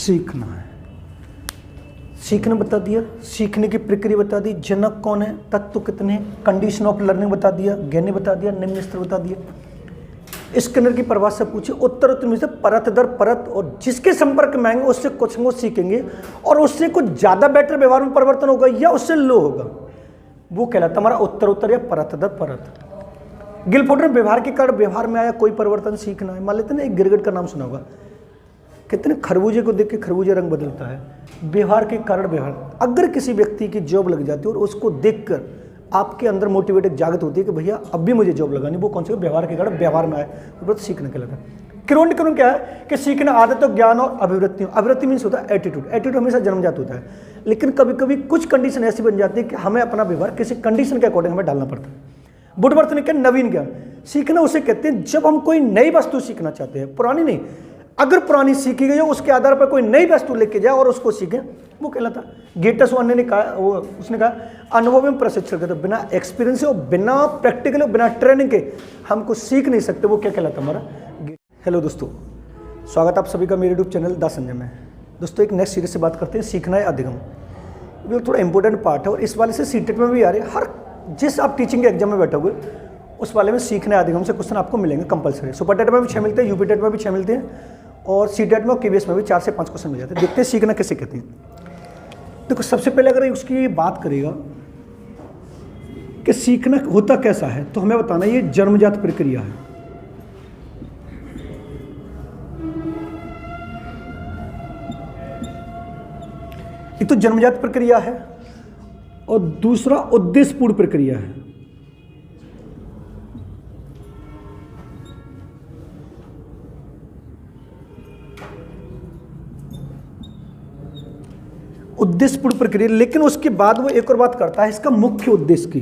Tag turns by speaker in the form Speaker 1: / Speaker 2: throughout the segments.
Speaker 1: सीखना है। सीखना बता दिया, सीखने की प्रक्रिया बता दी, जनक कौन है, तत्व कितने, कंडीशन ऑफ लर्निंग बता दिया, ज्ञानी बता दिया, निम्न स्तर बता दिया। स्किनर की परिभाषा पूछी, उत्तर उत्तर में से परत दर परत, और जिसके संपर्क में आएंगे उससे कुछ वो सीखेंगे और उससे कुछ ज्यादा बेटर व्यवहार में परिवर्तन होगा या उससे लो होगा, वो कहलाता हमारा उत्तर उत्तर या परत दर परत। गिलफोर्ड ने व्यवहार के कारण व्यवहार में आया कोई परिवर्तन सीखना है। मान लेते हैं ना, एक गिरगिट का नाम सुना होगा, कितने खरबूजे को देख के खरबूजे रंग बदलता है, व्यवहार के कारण व्यवहार। अगर किसी व्यक्ति की जॉब लग जाती है और उसको देखकर आपके अंदर मोटिवेटेड जागृत होती है कि भैया अब भी मुझे जॉब लगानी, वो कौन से व्यवहार के कारण व्यवहार में आए, वो तो सीखने के लगा। क्रोन क्या है कि सीखना आदतों, ज्ञान और अभिवृत्ति। अभिवृत्ति मीन्स होता है एटीट्यूड। एटीट्यूड हमेशा जन्मजात होता है, लेकिन कभी कभी कुछ कंडीशन ऐसी बन जाती है कि हमें अपना व्यवहार किसी कंडीशन के अकॉर्डिंग हमें डालना पड़ता है। बुद्धवर्थ ने क्या, नवीन ज्ञान। सीखना उसे कहते हैं जब हम कोई नई वस्तु सीखना चाहते हैं, पुरानी नहीं। अगर पुरानी सीखी गई हो उसके आधार पर कोई नई वस्तु लेके जाए और उसको सीखे, वो कहलाता। गेटस वन ने कहा, उसने कहा अनुभव में प्रशिक्षण के, तो बिना एक्सपीरियंस और बिना प्रैक्टिकल और बिना ट्रेनिंग के हम कुछ सीख नहीं सकते, वो क्या कहलाता हमारा। हेलो दोस्तों, स्वागत आप सभी का मेरे यूट्यूब चैनल द संजय में। दोस्तों एक नेक्स्ट सीरीज से बात करते हैं, सीखना है अधिगम। ये थोड़ा इंपॉर्टेंट पार्ट है और इस वाले से सीटेट में भी आ रहे हैं। हर जिस आप टीचिंग के एग्जाम में बैठे हुए उस वाले में सीखना है अधिगम से क्वेश्चन आपको मिलेंगे कंपलसरी। सुपर टेट में भी 6 मिलते हैं, यूपी टेट में भी 6 मिलते हैं और सी टेट में और केवीएस में भी 4 से 5 क्वेश्चन मिल जाते हैं। देखते हैं सीखना कैसे कहते हैं। देखो सबसे पहले अगर उसकी बात करेगा कि सीखना होता कैसा है, तो हमें बताना ये जन्मजात प्रक्रिया है। एक तो जन्मजात प्रक्रिया है और दूसरा उद्देश्यपूर्ण प्रक्रिया है। उद्देश्यपूर्ण प्रक्रिया, लेकिन उसके बाद वो एक और बात करता है, इसका मुख्य उद्देश्य की।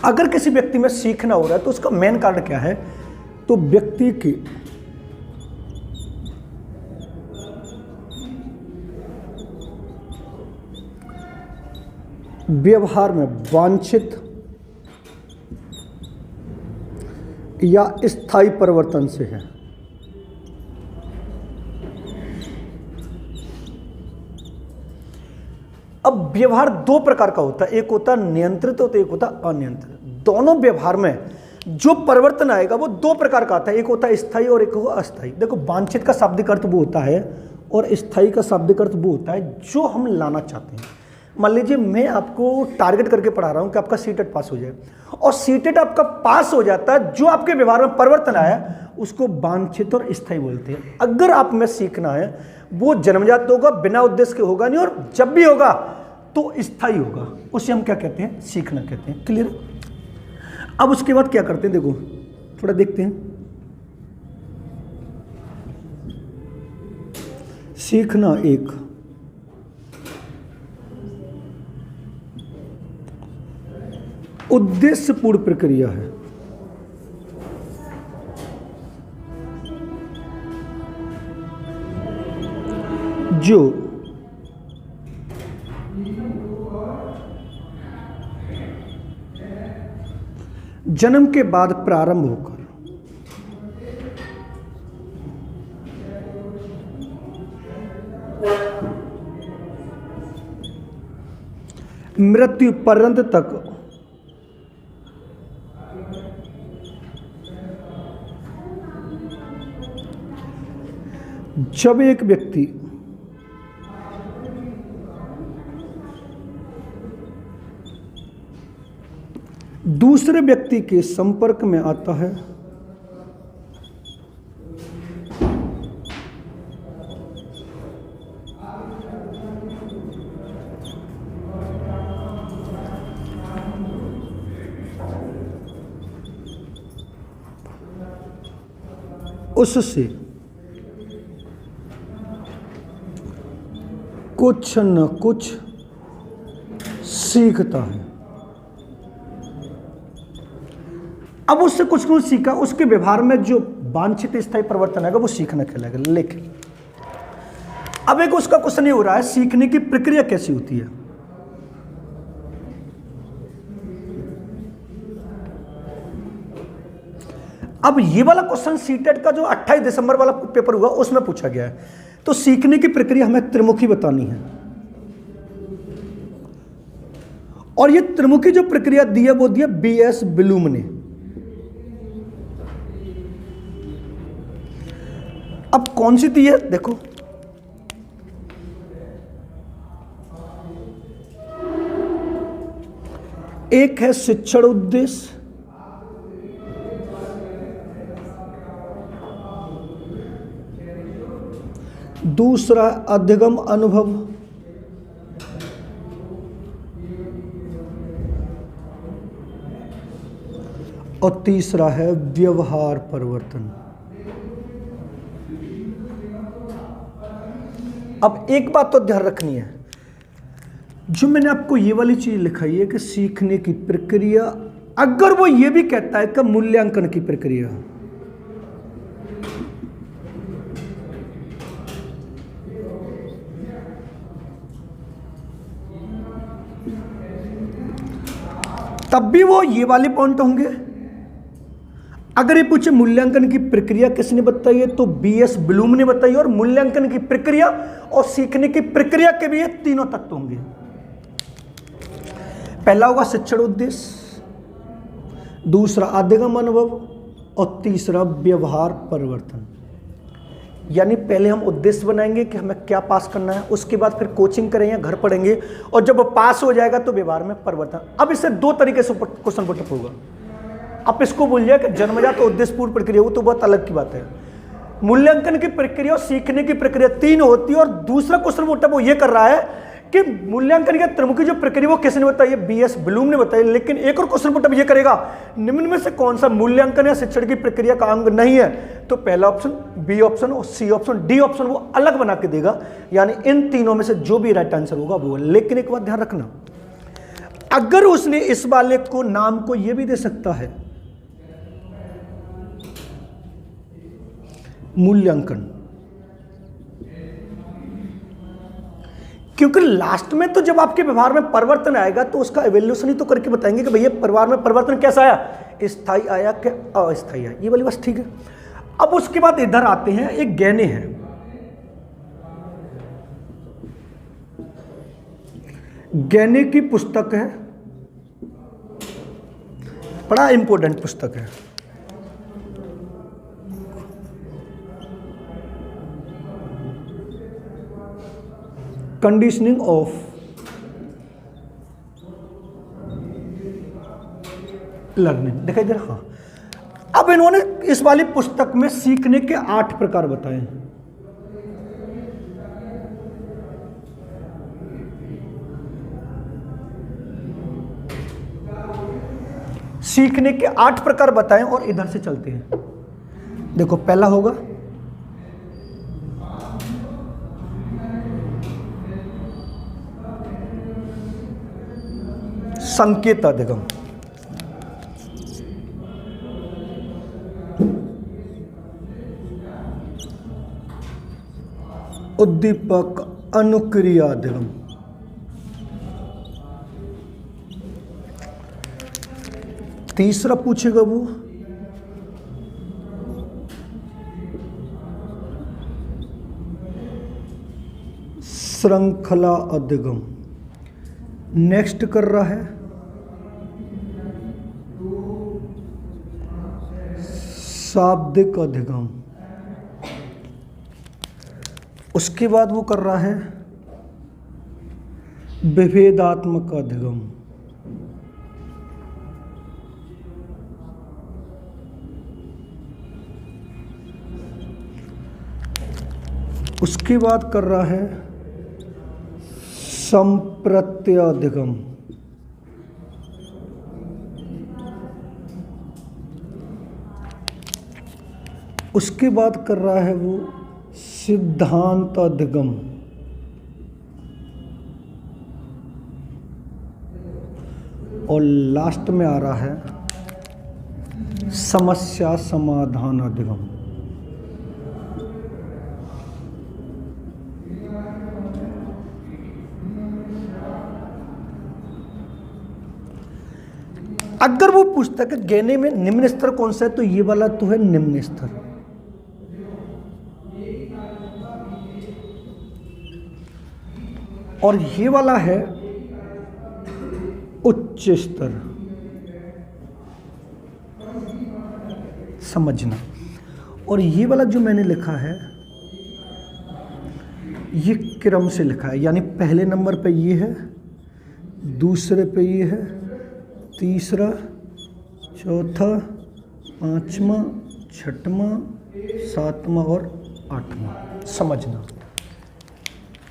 Speaker 1: अगर किसी व्यक्ति में सीखना हो रहा है तो उसका मेन कारण क्या है, तो व्यक्ति की व्यवहार में वांछित या स्थायी परिवर्तन से है। अब व्यवहार 2 प्रकार का होता है, एक होता है नियंत्रित और एक होता है अनियंत्रित। दोनों व्यवहार में जो परिवर्तन आएगा वो 2 प्रकार का आता है, एक होता है स्थायी और एक होता है अस्थायी। देखो वांछित का शाब्दिक अर्थ वो होता है और स्थायी का शाब्दिक अर्थ वो होता है जो हम लाना चाहते हैं। मान लीजिए मैं आपको टारगेट करके पढ़ा रहा हूं कि आपका सीटेट पास हो जाए और सीटेट आपका पास हो जाता है, जो आपके व्यवहार में परिवर्तन आया उसको वांछित और स्थायी बोलते हैं। अगर आप में सीखना है वो जन्मजात होगा, बिना उद्देश्य के होगा नहीं, और जब भी होगा तो स्थायी होगा, उसे हम क्या कहते हैं, सीखना कहते हैं। क्लियर। अब उसके बाद क्या करते हैं, देखो थोड़ा देखते हैं। सीखना एक उद्देश्यपूर्ण प्रक्रिया है जो जन्म के बाद प्रारंभ होकर मृत्यु पर्यंत तक जब एक व्यक्ति दूसरे व्यक्ति के संपर्क में आता है उससे कुछ न कुछ सीखता है। अब उससे कुछ न कुछ सीखा, उसके व्यवहार में जो वांछित स्थायी परिवर्तन आएगा वो सीखना कहलाएगा। लेकिन अब एक उसका क्वेश्चन ये हो रहा है, सीखने की प्रक्रिया कैसी होती है। अब ये वाला क्वेश्चन सीटेट का जो 28 दिसंबर वाला पेपर हुआ उसमें पूछा गया है। तो सीखने की प्रक्रिया हमें त्रिमुखी बतानी है, और ये त्रिमुखी जो प्रक्रिया दी है वो दी है बीएस ब्लूम ने। अब कौन सी दी है देखो, एक है शिक्षण उद्देश्य, दूसरा अधिगम अनुभव, और तीसरा है व्यवहार परिवर्तन। अब एक बात तो ध्यान रखनी है, जो मैंने आपको ये वाली चीज लिखाई है कि सीखने की प्रक्रिया, अगर वो ये भी कहता है कि मूल्यांकन की प्रक्रिया, तब भी वो ये वाले पॉइंट होंगे। अगर ये पूछे मूल्यांकन की प्रक्रिया किसने बताई है, तो बीएस ब्लूम ने बताई, और मूल्यांकन की प्रक्रिया और सीखने की प्रक्रिया के भी ये तीनों तत्व होंगे। पहला होगा शिक्षण उद्देश्य, दूसरा अधिगम अनुभव, और तीसरा व्यवहार परिवर्तन। यानी पहले हम उद्देश्य बनाएंगे कि हमें क्या पास करना है, उसके बाद फिर कोचिंग करेंगे, घर पढ़ेंगे, और जब पास हो जाएगा तो व्यवहार में परिवर्तन। अब इससे दो तरीके से क्वेश्चन पुटअप होगा। आप इसको बोलिए कि जन्मजात उद्देश्यपूर्ण प्रक्रिया, वो तो बहुत अलग की बात है। मूल्यांकन की प्रक्रिया और सीखने की प्रक्रिया तीन होती है, और दूसरा क्वेश्चन पुटअप वो ये कर रहा है कि मूल्यांकन की त्रिमुखी जो प्रक्रिया वो किसने बताई है, बीएस ब्लूम ने बताई। लेकिन एक और क्वेश्चन पुटअप ये करेगा, निम्न में से कौन सा मूल्यांकन या शिक्षण की प्रक्रिया का अंग नहीं है, तो पहला ऑप्शन, बी ऑप्शन, और सी ऑप्शन, डी ऑप्शन वो अलग बना के देगा। यानी इन तीनों में से जो भी राइट आंसर होगा वो। लेकिन एक बात ध्यान रखना, अगर उसने इस वाले को नाम को ये भी दे सकता है मूल्यांकन, क्योंकि लास्ट में तो जब आपके व्यवहार में परिवर्तन आएगा तो उसका इवैल्यूएशन ही तो करके बताएंगे कि भैया व्यवहार में परिवर्तन कैसा आया, स्थायी आया कि अस्थायी आया। ये वाली बस ठीक है। अब उसके बाद इधर आते हैं, एक गैने हैं, गैने की पुस्तक है, बड़ा इंपॉर्टेंट पुस्तक है। कंडीशनिंग ऑफ लर्निंग, देखा इधर। हाँ, अब इन्होंने इस वाली पुस्तक में सीखने के 8 प्रकार बताए हैं। सीखने के 8 प्रकार बताएं, और इधर से चलते हैं। देखो, पहला होगा संकेत अधिगम, उद्दीपक अनुक्रिया अधिगम, तीसरा पूछेगा वो श्रृंखला अधिगम। नेक्स्ट कर रहा है शाब्दिक अधिगम। उसके बाद वो कर रहा है विभेदात्मक अधिगम। उसके बाद कर रहा है संप्रत्याधिगम। उसके बाद कर रहा है वो सिद्धांत अधिगम। और लास्ट में आ रहा है समस्या समाधान अधिगम। अगर वो पूछता है कि गहने में निम्न स्तर कौन सा है, तो ये वाला तो है निम्न स्तर, और ये वाला है उच्च स्तर। समझना। और ये वाला जो मैंने लिखा है ये क्रम से लिखा है, यानी पहले नंबर पे ये है, दूसरे पे ये है, तीसरा, चौथा, पांचवा, छठवां, सातवां और आठवां। समझना,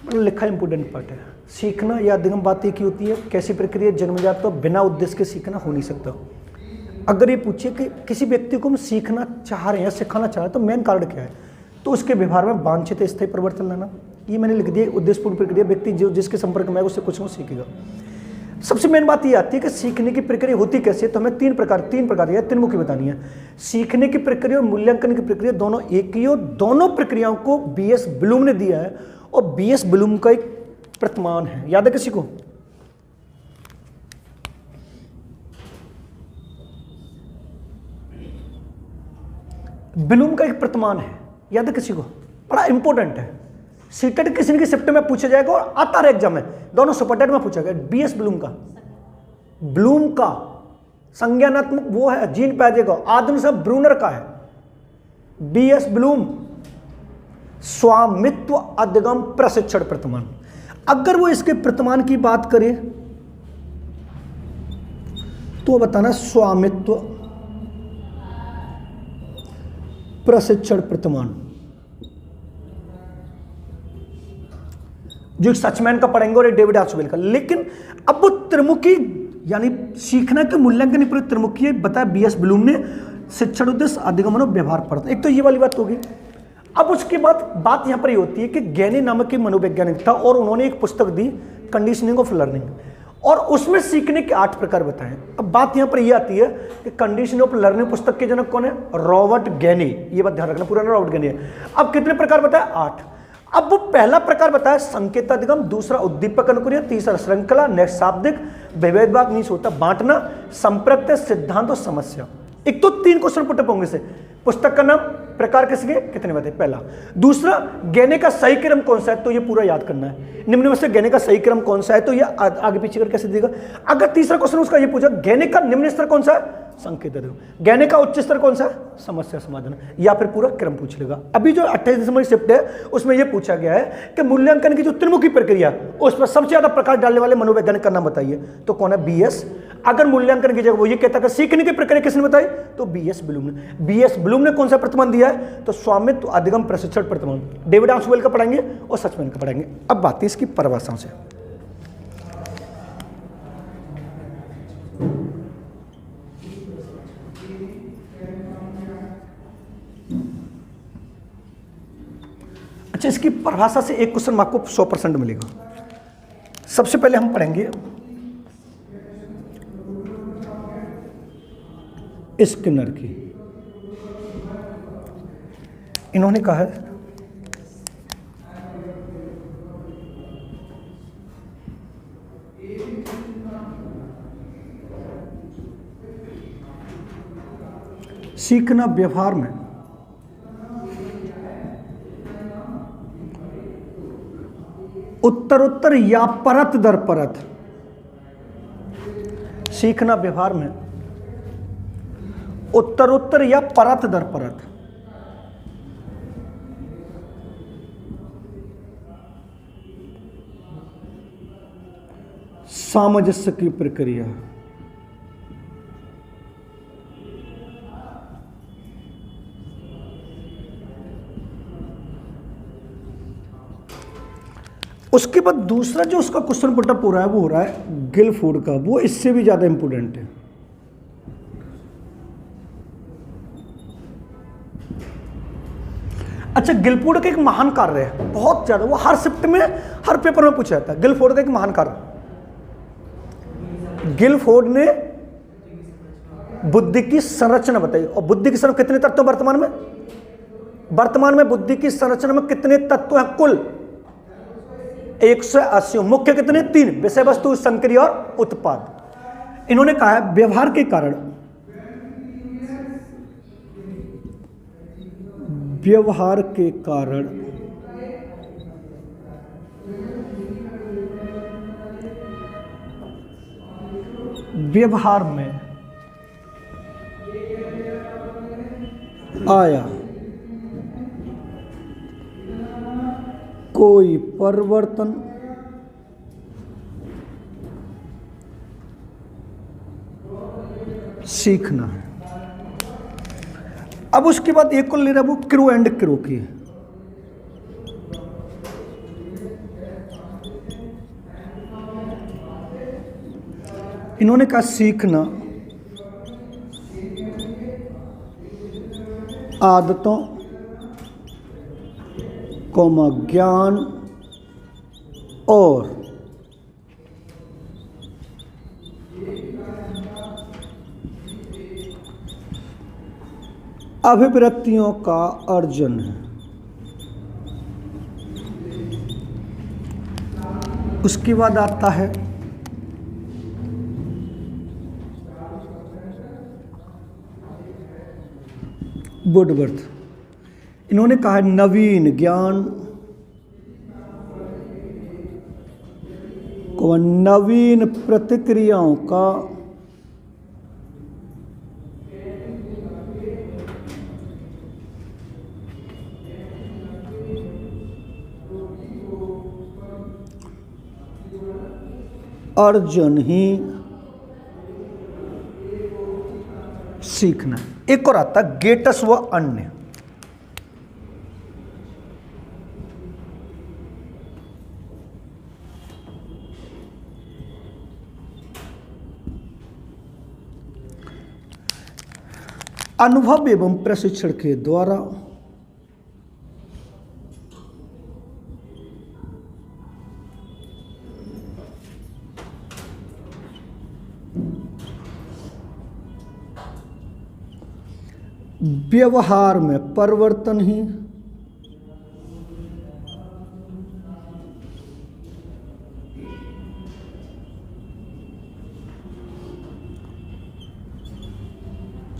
Speaker 1: मतलब लिखा इंपोर्टेंट पार्ट है। सीखना या अधिगम बात एक ही होती है, कैसी प्रक्रिया जन्मजात, तो बिना उद्देश्य के सीखना हो नहीं सकता। अगर ये पूछिए कि किसी व्यक्ति को हम सीखना चाह रहे हैं, सिखाना चाह रहे हैं, तो मेन कारण क्या है, तो उसके व्यवहार में वांछित स्थायी परिवर्तन लाना। ये मैंने लिख दिया, उद्देश्यपूर्ण प्रक्रिया, व्यक्ति जो जिसके संपर्क में है उससे कुछ न सीखेगा। सबसे मेन बात ये आती है कि सीखने की प्रक्रिया होती कैसे, तो हमें तीन प्रकार या तीन बतानी है। सीखने की प्रक्रिया और मूल्यांकन की प्रक्रिया दोनों एक ही हो। दोनों प्रक्रियाओं को बीएस ब्लूम ने दिया है, और बीएस ब्लूम का एक प्रतिमान है, याद है किसी को? ब्लूम का एक प्रतिमान है, याद है किसी को? बड़ा इंपॉर्टेंट है, सीटेट किसी न किसी शिफ्ट में पूछा जाएगा और आता है एग्जाम में, दोनों सुपरटेट में पूछा गया। बीएस ब्लूम का संज्ञानात्मक वो है, जीन पैजे का, आदमी सब ब्रूनर का है। बीएस ब्लूम स्वामित्व अधिगम प्रशिक्षण प्रतिमान। अगर वो इसके प्रतिमान की बात करें तो बताना स्वामित्व प्रशिक्षण प्रतिमान, जो सचमैन का पढ़ेंगे और डेविड आर्चवेल का। लेकिन अब वो त्रिमुखी यानी सीखना के मूल्यांकन त्रिमुखी बताया बीएस ब्लूम ने, शिक्षण उद्देश्य, अधिगमन और व्यवहार पर। एक तो ये वाली बात होगी। अब उसके बाद बात यहां पर ये होती है कि गैनी नामक के मनोवैज्ञानिक था, और उन्होंने एक पुस्तक दी कंडीशनिंग ऑफ लर्निंग, और उसमें सीखने के 8 प्रकार बताए। अब बात यहां पर यह आती है कि कंडीशन ऑफ लर्निंग पुस्तक के जनक कौन है? रॉबर्ट गैनी। ये बात ध्यान रखना, पूरा नाम रॉबर्ट गैनी है। अब कितने प्रकार बताया? 8। अब वो पहला प्रकार बताया संकेताधिगम, दूसरा उद्दीपक अनुक्रिया, तीसरा श्रृंखला, नेक्स्ट शाब्दिक, विभेदवाद नहीं होता, बांटना, संप्रत्यय, सिद्धांत और समस्या। एक तो 3 क्वेश्चन पुटअप होंगे से। पुस्तक का नाम, प्रकार किसके कितने बताए, पहला। दूसरा, गहने का सही क्रम कौन सा है, तो ये पूरा याद करना है। निम्न में से गहने का सही क्रम कौन सा है, तो ये आगे पीछे कर कैसे देगा। अगर तीसरा क्वेश्चन उसका ये पूछा गहने का निम्न स्तर कौन सा है, संकेत, गहने का उच्च स्तर कौन सा है, समस्या समाधान, या फिर पूरा क्रम पूछ लेगा। अभी जो 28 दिसंबर शिफ्ट है उसमें यह पूछा गया है कि मूल्यांकन की जो त्रिमुखी प्रक्रिया उस पर सबसे ज्यादा प्रकाश डालने वाले मनोवैज्ञानिक का नाम बताइए, तो कौन है? बीएस। अगर मूल्यांकन की जगह वो ये कहता है सीखने की प्रक्रिया किसने बताई, तो बीएस ब्लूम ने। बीएस ब्लूम ने कौन सा प्रतिमान दिया है, तो स्वामित्व अधिगम प्रशिक्षण प्रतिमान। डेविड आर्चवेल का पढ़ेंगे और सचमैन का पढ़ेंगे। अब बात है इसकी परिभाषाओं से। अच्छा, इसकी परिभाषा से एक क्वेश्चन आपको 100% मिलेगा। सबसे पहले हम पढ़ेंगे स्किनर की। इन्होंने कहा है सीखना व्यवहार में उत्तरोत्तर या परत दर परत, सीखना व्यवहार में उत्तरोत्तर या परत दर परत सामंजस्य की प्रक्रिया। उसके बाद दूसरा जो उसका क्वेश्चन पुटअप हो रहा है वो हो रहा है गिलफोर्ड का, वो इससे भी ज्यादा इंपोर्टेंट है। अच्छा, गिलफोर्ड का एक महान कार्य है, बहुत ज्यादा, वो हर शिफ्ट में हर पेपर में पूछा जाता है। गिलफोर्ड का एक महान कार्य, गिलफोर्ड ने बुद्धि की संरचना बताई। और बुद्धि की संरचना कितने तत्व वर्तमान में बुद्धि की संरचना में कितने तत्व हैं कुल? 180। मुख्य कितने? 3, विषय वस्तु, संक्रिया और उत्पाद। इन्होंने कहा है व्यवहार के कारण, व्यवहार के कारण व्यवहार में आया कोई परिवर्तन सीखना है। अब उसके बाद एक को ले रहा है वो क्रो एंड क्रो की। इन्होंने कहा सीखना आदतों कौमा ज्ञान और अभिवृत्तियों का अर्जन है। उसके बाद आता है वुडवर्थ। इन्होंने कहा नवीन ज्ञान को नवीन प्रतिक्रियाओं का अर्जन ही सीखना। एक और आता गेटस व अन्य। अनुभव एवं प्रशिक्षण के द्वारा व्यवहार में परिवर्तन ही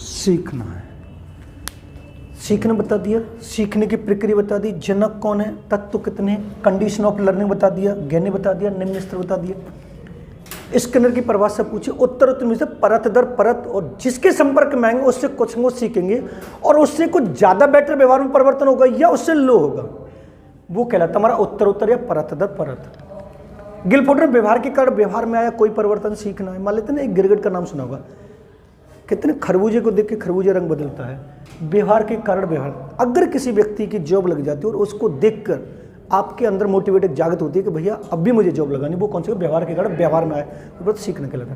Speaker 1: सीखना है। सीखना बता दिया, सीखने की प्रक्रिया बता दी, जनक कौन है, तत्व कितने, कंडीशन ऑफ लर्निंग बता दिया, ज्ञानी बता दिया, निम्न स्तर बता दिया। स्किनर की परिभाषा पूछी, उत्तर उत्तर में से परत दर परत, और जिसके संपर्क में आएंगे उससे कुछ वो सीखेंगे और उससे कुछ ज्यादा बेटर व्यवहार में परिवर्तन होगा या उससे लो होगा, वो कहलाता हमारा उत्तर उत्तर या परत दर परत। गिलफोर्ड ने व्यवहार के कारण व्यवहार में आया कोई परिवर्तन सीखना है। मान लेते ना एक गिरगिट का नाम सुना होगा, कितने खरबूजे को देख के खरबूजे रंग बदलता है। व्यवहार के कारण व्यवहार, अगर किसी व्यक्ति की जॉब लग जाती है और उसको देखकर आपके अंदर मोटिवेटेड जागृत होती है कि भैया अब भी मुझे जॉब लगानी, वो कौन से व्यवहार के कारण व्यवहार में आए, वो सीखने के लगा।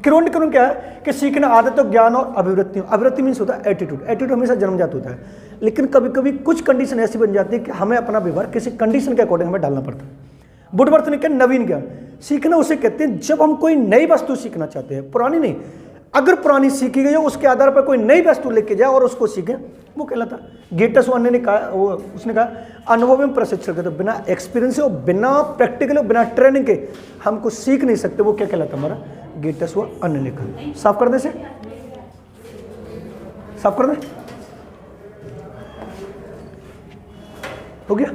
Speaker 1: क्रोन क्रोन क्या है कि सीखना आदतों ज्ञान और अभिवृत्तियों। अभिवृत्ति मीन्स होता है एटीट्यूड, एटीट्यूड हमेशा जन्मजात होता है, लेकिन कभी कभी कुछ कंडीशन ऐसी बन जाती है कि हमें अपना व्यवहार किसी कंडीशन के अकॉर्डिंग हमें डालना पड़ता है। वुडवर्थ ने कहा नवीन ज्ञान। सीखना उसे कहते हैं जब हम कोई नई वस्तु सीखना चाहते हैं, पुरानी नहीं। अगर पुरानी सीखी गई हो उसके आधार पर कोई नई वस्तु लेके जाए और उसको सीखे, वो कहलाता। गेटस वन ने कहा, वो उसने कहा अनुभव में प्रशिक्षण के, तो बिना एक्सपीरियंस और बिना प्रैक्टिकल और बिना ट्रेनिंग के हम कुछ सीख नहीं सकते, वो क्या कहलाता हमारा गेटस व अन्य लेखन। साफ कर दे से, साफ कर दे, हो गया।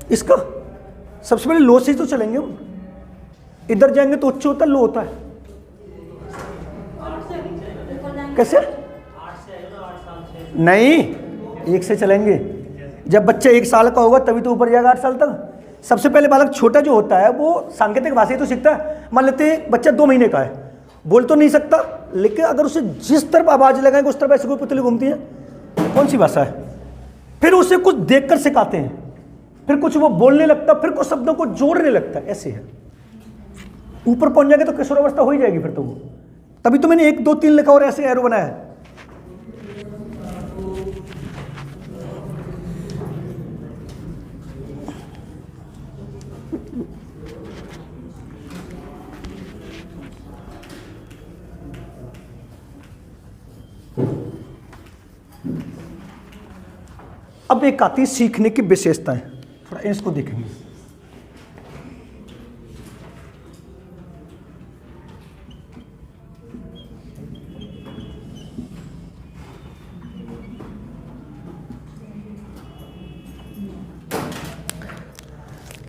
Speaker 1: इसका सबसे पहले लो से ही तो चलेंगे हम, इधर जाएंगे तो उच्च होता है, लो होता है। कैसे? नहीं, एक से चलेंगे। जब बच्चा 1 साल का होगा तभी तो ऊपर जाएगा 8 साल तक। सबसे पहले बालक छोटा जो होता है वो सांकेतिक भाषा ही तो सीखता है। मान लेते हैं बच्चा 2 महीने का है, बोल तो नहीं सकता, लेकिन अगर उसे जिस तरफ आवाज लगाएंगे उस तरफ ऐसे कोई पुतली घूमती है, कौन सी भाषा है। फिर उसे कुछ देखकर सिखाते हैं, फिर कुछ वो बोलने लगता, फिर कुछ शब्दों को जोड़ने लगता, ऐसे है। ऊपर पहुंच जाएंगे तो किशोरावस्था हो ही जाएगी फिर तो वो। तभी तो मैंने 1 2 3 लिखा और ऐसे एरो बनाया है। अब एक आती है सीखने की विशेषताएं, थोड़ा इसको देखेंगे।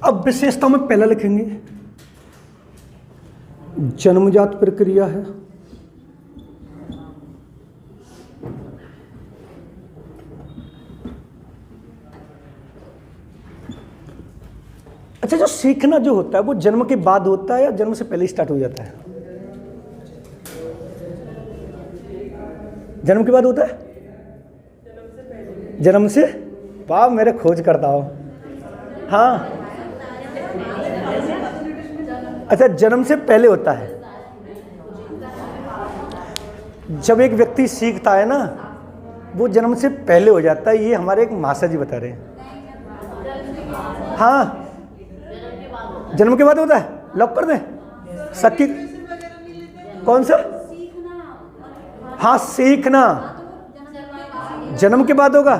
Speaker 1: अब विशेषताओं में पहला लिखेंगे जन्मजात प्रक्रिया है, अच्छा जो सीखना जो होता है वो जन्म के बाद होता है या जन्म से पहले स्टार्ट हो जाता है? जन्म के बाद होता है, जन्म से। वाह मेरे खोज करता हो। हाँ अच्छा जन्म से पहले होता है। जब एक व्यक्ति सीखता है ना वो जन्म से पहले हो जाता है, ये हमारे एक मासा जी बता रहे हैं। हाँ जन्म के बाद होता है, लॉक कर दें सकी। कौन सा? हाँ सीखना जन्म के बाद होगा,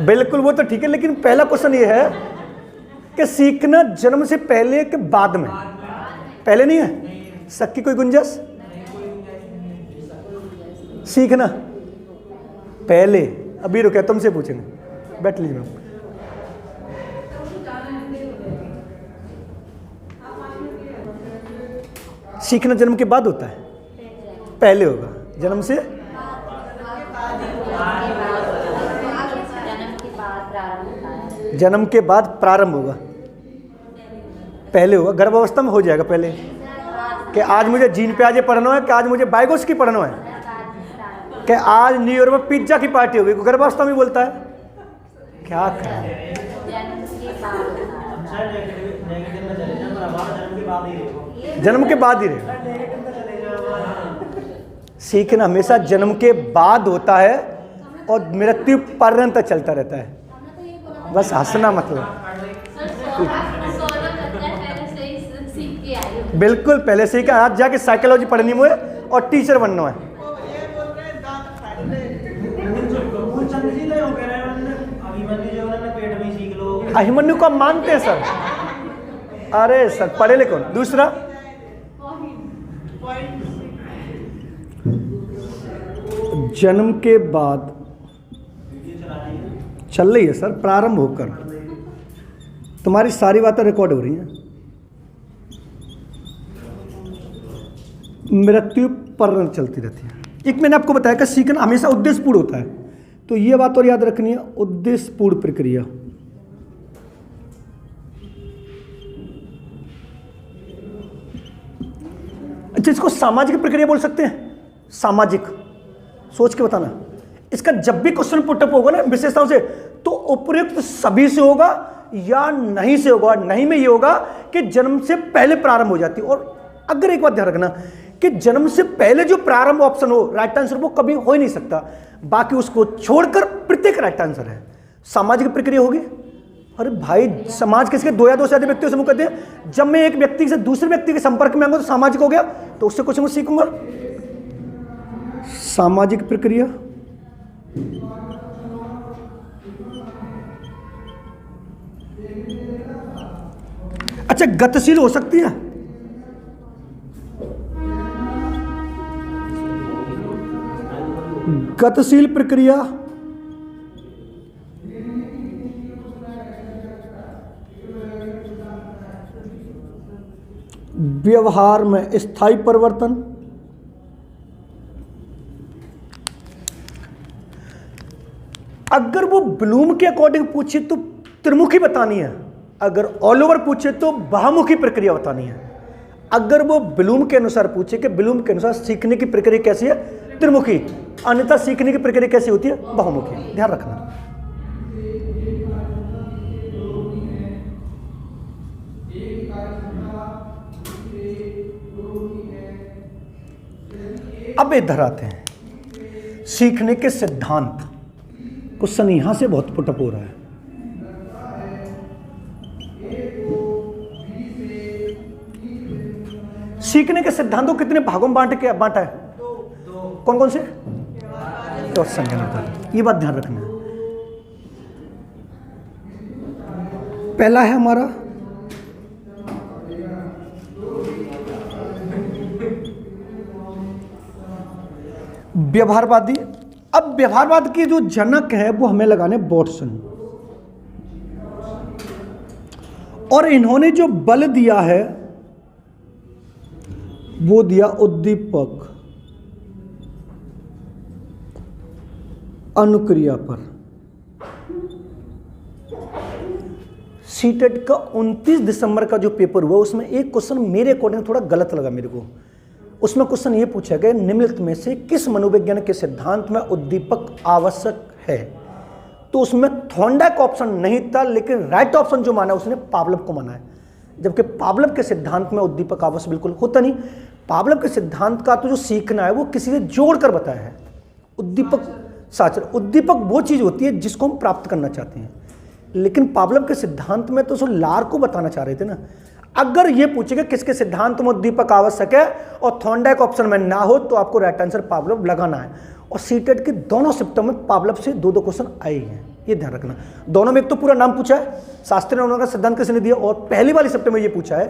Speaker 1: बिल्कुल वो तो ठीक है, लेकिन पहला क्वेश्चन ये है कि सीखना जन्म से पहले के बाद में? पहले नहीं है सकी कोई गुंजाइश? सीखना पहले, अभी रुके तुमसे पूछेंगे, बैठ लीजिए मैम। सीखना जन्म के बाद होता है, पहले होगा जन्म से? जन्म के बाद प्रारंभ होगा, पहले होगा, गर्भावस्था में हो जाएगा पहले। कि आज मुझे जीन प्याजे पढ़ना है, कि आज मुझे बाइगोस की पढ़ना है, कि आज न्यू ईयर में पिज्जा की पार्टी होगी, गर्भावस्था में बोलता है। क्या करें, जन्म के बाद ही रहेगा। सीखना हमेशा जन्म के बाद होता है और मृत्यु पर्यंत चलता रहता है। बस हंसना मतलब, बिल्कुल पहले से ही का। आज जाके साइकोलॉजी पढ़नी हुए और टीचर बनना है। अभिमन्यु को मानते हैं सर? अरे सर पढ़े लिखे। दूसरा जन्म के बाद चल रही है सर, प्रारंभ होकर तुम्हारी सारी बातें रिकॉर्ड हो रही हैं। मृत्यु पर्यंत चलती रहती है। एक मैंने आपको बताया कि सीखना हमेशा उद्देश्यपूर्ण होता है, तो ये बात और याद रखनी है, उद्देश्यपूर्ण प्रक्रिया। अच्छा इसको सामाजिक प्रक्रिया बोल सकते हैं? सामाजिक, सोच के बताना। इसका जब भी क्वेश्चन पुटअप होगा ना विशेषताओं से, तो उपयुक्त सभी से होगा या नहीं से होगा। नहीं में ये होगा कि जन्म से पहले प्रारंभ हो जाती है। और अगर एक बात ध्यान रखना कि जन्म से पहले जो प्रारंभ ऑप्शन हो राइट आंसर, वो कभी हो ही नहीं सकता। बाकी उसको छोड़कर प्रत्येक राइट आंसर है। सामाजिक प्रक्रिया होगी। अरे भाई समाज किसके? दो या दो से अधिक व्यक्तियों से मुझे कहते हैं, जब मैं एक व्यक्ति से दूसरे व्यक्ति के संपर्क में आऊंगा तो सामाजिक हो गया, तो उससे कुछ मैं सीखूंगा। सामाजिक प्रक्रिया। अच्छा गतिशील हो सकती है? गतिशील प्रक्रिया व्यवहार में स्थायी परिवर्तन, अगर वो ब्लूम के अकॉर्डिंग पूछे तो त्रिमुखी बतानी है, अगर ऑल ओवर पूछे तो बहुमुखी प्रक्रिया बतानी है। अगर वो ब्लूम के अनुसार पूछे कि ब्लूम के अनुसार सीखने की प्रक्रिया कैसी है, त्रिमुखी, अन्यथा सीखने की प्रक्रिया कैसी होती है, बहुमुखी। ध्यान रखना। अब इधर आते हैं सीखने के सिद्धांत। क्वेश्चन यहां से बहुत पुटअप हो रहा है। सीखने के सिद्धांतों कितने भागों में बांटा है? कौन कौन से? तो संज्ञान, ये बात ध्यान रखना है। पहला है हमारा व्यवहारवादी। अब व्यवहारवाद के जो जनक है वो हमें लगाने वॉटसन, और इन्होंने जो बल दिया है वो दिया उद्दीपक अनुक्रिया पर। सीटेट का 29 दिसंबर का जो पेपर हुआ उसमें एक क्वेश्चन मेरे अकॉर्डिंग थोड़ा गलत लगा मेरे को। उसमें क्वेश्चन ये पूछा गया निम्नलिखित में से किस मनोविज्ञान के सिद्धांत में उद्दीपक आवश्यक है। तो उसमें थॉर्नडाइक ऑप्शन नहीं था, लेकिन राइट ऑप्शन जो माना उसने पावलोव को माना है, जबकि पावलोव के सिद्धांत में उद्दीपक आवश्यक बिल्कुल होता नहीं। पावलोव के सिद्धांत का तो जो सीखना है वो किसी से जोड़कर बताया है। उद्दीपक साचर, उद्दीपक वो चीज होती है जिसको हम प्राप्त करना चाहते हैं, लेकिन पावलोव के सिद्धांत में तो सो लार को बताना चाह रहे थे ना। अगर ये पूछेगा किसके सिद्धांत में उद्दीपक आवश्यक है और थॉर्नडाइक ऑप्शन में ना हो तो आपको राइट आंसर पावलोव लगाना है। और सीटेट के दोनों शिफ्टों में पावलोव से दो क्वेश्चन आए हैं, ये ध्यान रखना। दोनों में एक तो पूरा नाम पूछा है, शास्त्रीय नवों का सिद्धांत किसने दिया, और पहली वाली शिफ्ट में ये पूछा है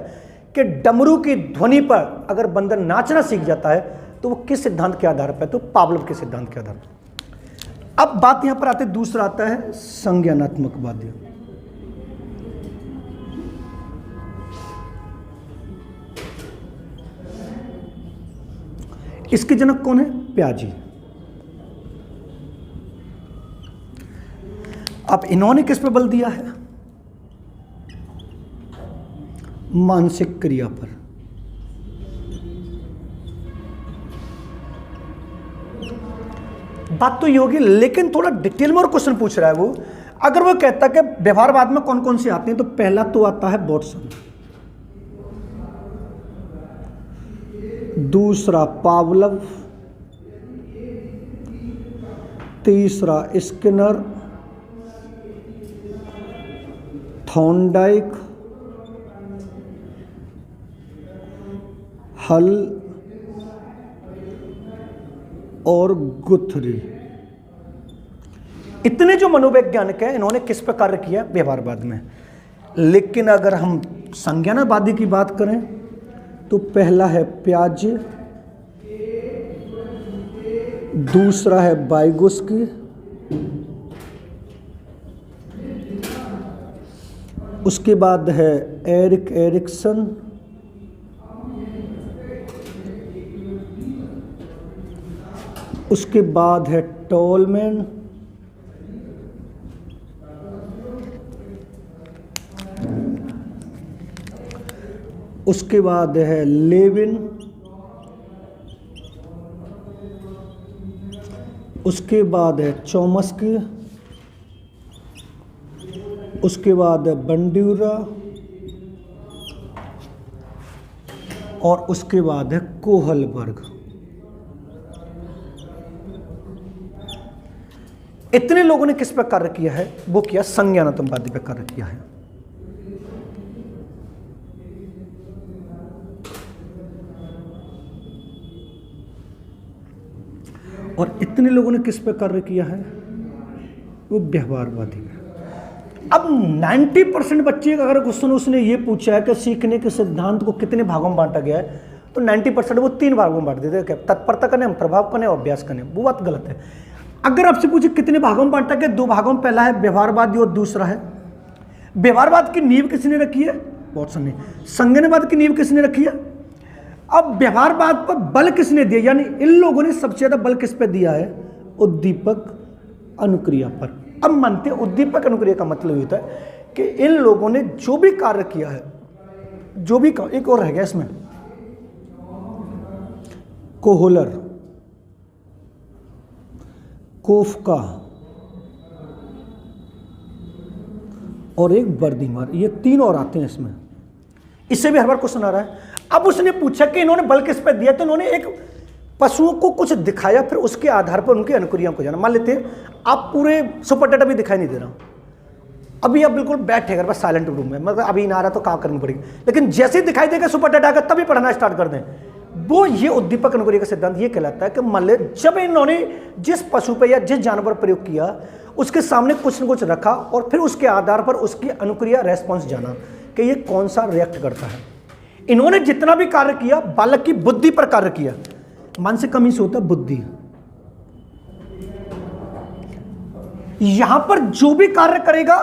Speaker 1: कि डमरू की ध्वनि पर अगर बंदर नाचना सीख जाता है तो वो किस सिद्धांत के आधार पर, तो पावलोव के सिद्धांत के आधार पर। अब बात यहां पर आते, दूसरा आता है संज्ञानात्मक वाद्य। इसके जनक कौन है, प्याजी। अब इन्होंने किस पे बल दिया है, मानसिक क्रिया पर। बात तो ये होगी, लेकिन थोड़ा डिटेल में और क्वेश्चन पूछ रहा है वो। अगर वो कहता है कि व्यवहारवाद में कौन कौन से आते हैं, तो पहला तो आता है वॉटसन, दूसरा पावलोव, तीसरा स्किनर, थॉर्नडाइक, हल और गुथरी। इतने जो मनोवैज्ञानिक हैं इन्होंने किस पर कार्य किया, व्यवहारवाद में। लेकिन अगर हम संज्ञानवादी की बात करें तो पहला है प्याजे, दूसरा है वाइगोस्की, उसके बाद है एरिक एरिक्सन, उसके बाद है टोलमैन, उसके बाद है लेविन, उसके बाद है चॉम्स्की, उसके बाद है बंड्यूरा, और उसके बाद है कोहलबर्ग। इतने लोगों ने किस पर कार्य किया है, वो किया संज्ञानात्मकवादी पर कार्य किया है। और इतने लोगों ने किस पर कार्य किया है, वो व्यवहारवादी है। अब 90% बच्चे का अगर क्वेश्चन उसने ये पूछा है कि सीखने के सिद्धांत को कितने भागों में बांटा गया है, तो 90% वो 3 भागों में बांट देते हैं, तत्परता करने, प्रभाव करने और अभ्यास करने। वो बात गलत है। अगर आपसे पूछे कितने भागों में बांटा गया, 2 भागों में, पहला है व्यवहारवादी और दूसरा है। व्यवहारवाद की नींव किसने रखी है, वॉटसन ने। संज्ञानवाद की नींव किसने रखी है। अब व्यवहारवाद पर बल किसने दिया, यानी इन लोगों ने सबसे ज्यादा बल किस पे दिया है, उद्दीपक अनुक्रिया पर। अब मानते हैं उद्दीपक अनुक्रिया का मतलब ये होता है कि इन लोगों ने जो भी कार्य किया है, जो भी एक और रह गया इसमें, कोहलर, कोफका और एक बर्दीमर, ये 3 और आते हैं इसमें। इससे भी हर बार क्वेश्चन आ रहा है। अब उसने पूछा कि इन्होंने बल किस पे दिया, तो इन्होंने एक पशुओं को कुछ दिखाया, फिर उसके आधार पर उनकी अनुक्रियाओं को जाना। मान लेते हैं आप पूरे सुपर डाटा भी दिखाई नहीं दे रहा, अभी आप बिल्कुल बैठे अगर बस साइलेंट रूम में, मतलब अभी ना आ रहा तो काम करनी पड़ेगी, लेकिन जैसे ही दिखाई देगा सुपर डाटा का तभी पढ़ना स्टार्ट कर दें। वो ये उद्दीपक अनुक्रिया का सिद्धांत ये कहलाता है कि मान ले जब इन्होंने जिस पशु पर या जिस जानवर पर प्रयोग किया उसके सामने कुछ न कुछ रखा और फिर उसके आधार पर उसकी अनुक्रिया रेस्पॉन्स जाना कि ये कौन सा रिएक्ट करता है। इन्होंने जितना भी कार्य किया बालक की बुद्धि पर कार्य किया। मन से कमी से होता बुद्धि। यहां पर जो भी कार्य करेगा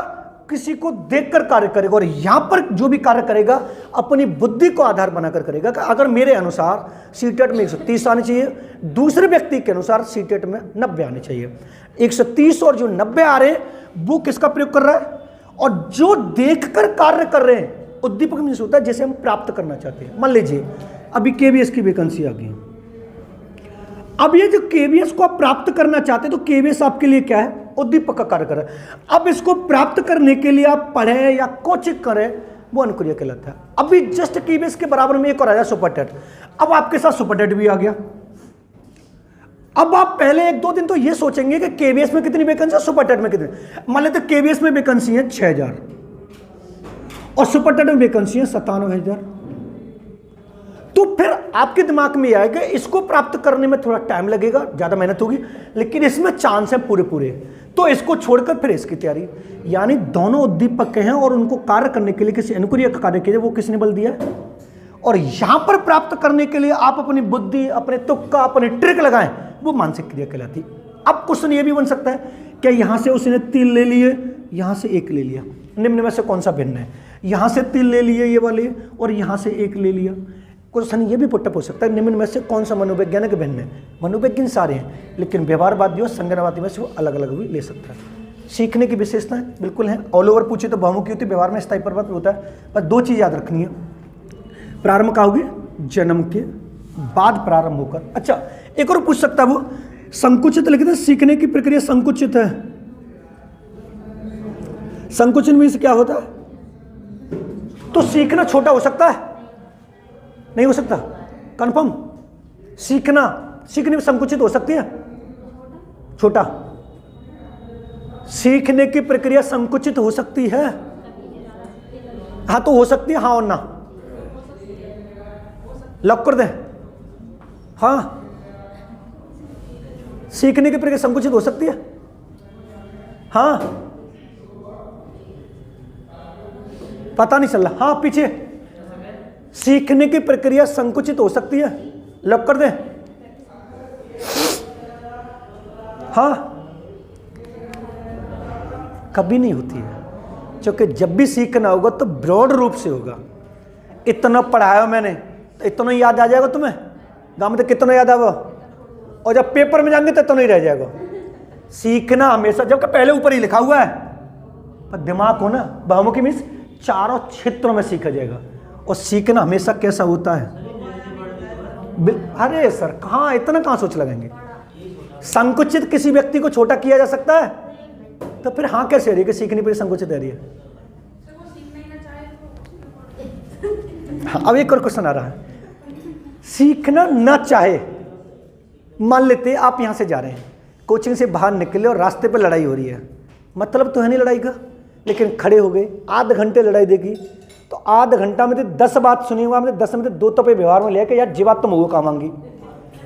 Speaker 1: किसी को देखकर कार्य करेगा, और यहां पर जो भी कार्य करेगा अपनी बुद्धि को आधार बनाकर करेगा कि अगर मेरे अनुसार सीटेट में 130 आने चाहिए, दूसरे व्यक्ति के अनुसार सीटेट में 90 आने चाहिए। 130 और जो 90 आ रहे हैं वो किसका प्रयोग कर रहा है, और जो देखकर कार्य कर रहे हैं उद्दीपक मीन्स होता है जैसे हम प्राप्त करना चाहते हैं। मान लीजिए अभी केवीएस की वैकेंसी आ गई। अब ये जो केवीएस को आप प्राप्त करना चाहते हैं तो केवीएस आपके लिए क्या है, उद्दीपक का कार्य कर रहा है। अब इसको प्राप्त करने के लिए आप पढ़े या कोचिंग करें वो अनुक्रिया कहलाता है। अभी जस्ट केवीएस के बराबर में एक और आया सुपरटेट। अब आपके साथ सुपरटेट भी आ गया। अब आप पहले 1-2 दिन तो ये सोचेंगे कि केवीएस में कितनी वैकेंसी है, सुपरटेट में कितनी। मान लेते केवीएस में वैकेंसी है 6000 और सुपरटेट में वैकेंसी है 97,000। तो फिर आपके दिमाग में यह आएगा इसको प्राप्त करने में थोड़ा टाइम लगेगा, ज्यादा मेहनत होगी, लेकिन इसमें चांस है पूरे पूरे, तो इसको छोड़कर फिर इसकी तैयारी। यानी दोनों उद्दीपक हैं और उनको कार्य करने के लिए किसी अनुक्रिया का कार्य किया, वो किसने बल दिया है। और यहां पर प्राप्त करने के लिए आप अपनी बुद्धि, अपने तुक्का, अपने ट्रिक लगाएं, वो मानसिक क्रिया कहलाती। अब क्वेश्चन ये भी बन सकता है क्या यहां से उसने 3 ले लिए, यहां से 1 ले लिया, निम्न में से कौन सा भिन्न है। यहां से 3 ले लिए ये वाले और यहां से 1 ले लिया। क्वेश्चन ये भी पुटअप हो सकता है निम्न में से कौन सा मनोवैज्ञानिक भिन्न है। मनोवैज्ञानिक सारे हैं, लेकिन व्यवहारवादी और संज्ञानवादी में से वो अलग अलग भी ले सकता है। सीखने की विशेषताएं बिल्कुल हैं, ऑल ओवर पूछे तो बहुमुखी होती है, व्यवहार में स्थायी परिवर्तन होता है। बस 2 चीज याद रखनी है, प्रारंभ का होगी जन्म के बाद प्रारंभ होकर। अच्छा एक और पूछ सकता है वो, संकुचित लिखते हैं सीखने की प्रक्रिया संकुचित है। संकुचन में से क्या होता है, तो सीखना छोटा हो सकता है, नहीं हो सकता, कंफर्म। सीखने में संकुचित हो सकती है, छोटा। सीखने की प्रक्रिया संकुचित हो सकती है, हाँ तो हो सकती है, हाँ और ना लॉक कर दें। हाँ सीखने की प्रक्रिया संकुचित हो सकती है, हाँ पता नहीं चल रहा, हाँ पीछे। सीखने की प्रक्रिया संकुचित हो सकती है, लॉक कर दें। हाँ कभी नहीं होती है, क्योंकि जब भी सीखना होगा तो ब्रॉड रूप से होगा। इतना पढ़ाया मैंने तो इतना ही याद आ जाएगा तुम्हें, गाँव में तो कितना याद आएगा, और जब पेपर में जाएंगे तो इतना ही रह जाएगा। सीखना हमेशा, जबकि पहले ऊपर ही लिखा हुआ है, पर दिमाग हो ना, बहुमुखी मीन्स चारों क्षेत्रों में सीखा जाएगा। और सीखना हमेशा कैसा होता है, अरे सर कहाँ, इतना कहाँ सोच लगाएंगे। संकुचित किसी व्यक्ति को छोटा किया जा सकता है, तो फिर हाँ कैसे रही है कि सीखने पर संकुचित रह रही है। हाँ, अब एक और क्वेश्चन आ रहा है, सीखना न चाहे। मान लेते आप यहां से जा रहे हैं, कोचिंग से बाहर निकले और रास्ते पे लड़ाई हो रही है, मतलब तो है नहीं लड़ाई का, लेकिन खड़े हो गए, आधे घंटे लड़ाई देगी, तो आधा घंटा में तो 10 बात सुनी हुआ, हमने 10 में तो 2 तो पे व्यवहार में लिया कि यार जी बात तुम वो काम मांगी,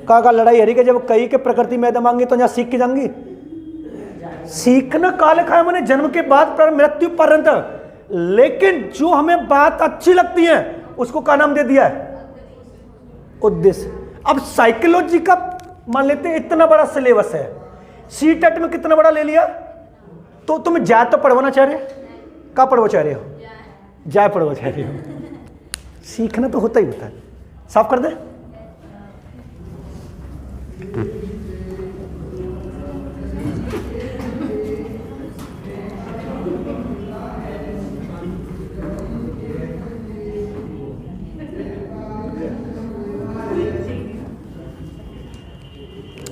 Speaker 1: कहा लड़ाई हरी के जब कई के प्रकृति में मांगी तो यहाँ सीख के जाऊंगी। सीखना का लिखा है मैंने जन्म के बाद मृत्यु पर्यंत, लेकिन जो हमें बात अच्छी लगती है उसको क्या नाम दे दिया है, उद्देश्य। अब साइकोलॉजी का मान लेते हैं इतना बड़ा सिलेबस है, सीटेट में कितना बड़ा ले लिया, तो तुम जाए तो पढ़वाना चाह रहे, क्या पढ़वा चाह रहे हो, जाए पढ़वा चाह रहे हो। सीखना तो होता ही होता है। साफ कर दे।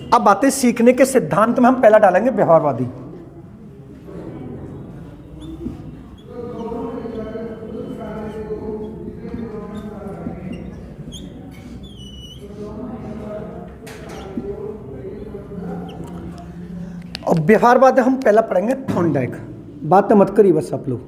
Speaker 1: अब बातें सीखने के सिद्धांत में हम पहला डालेंगे व्यवहारवादी। और व्यवहारवाद हम पहला पढ़ेंगे थॉर्नडाइक। बातें मत करिए बस आप लोग।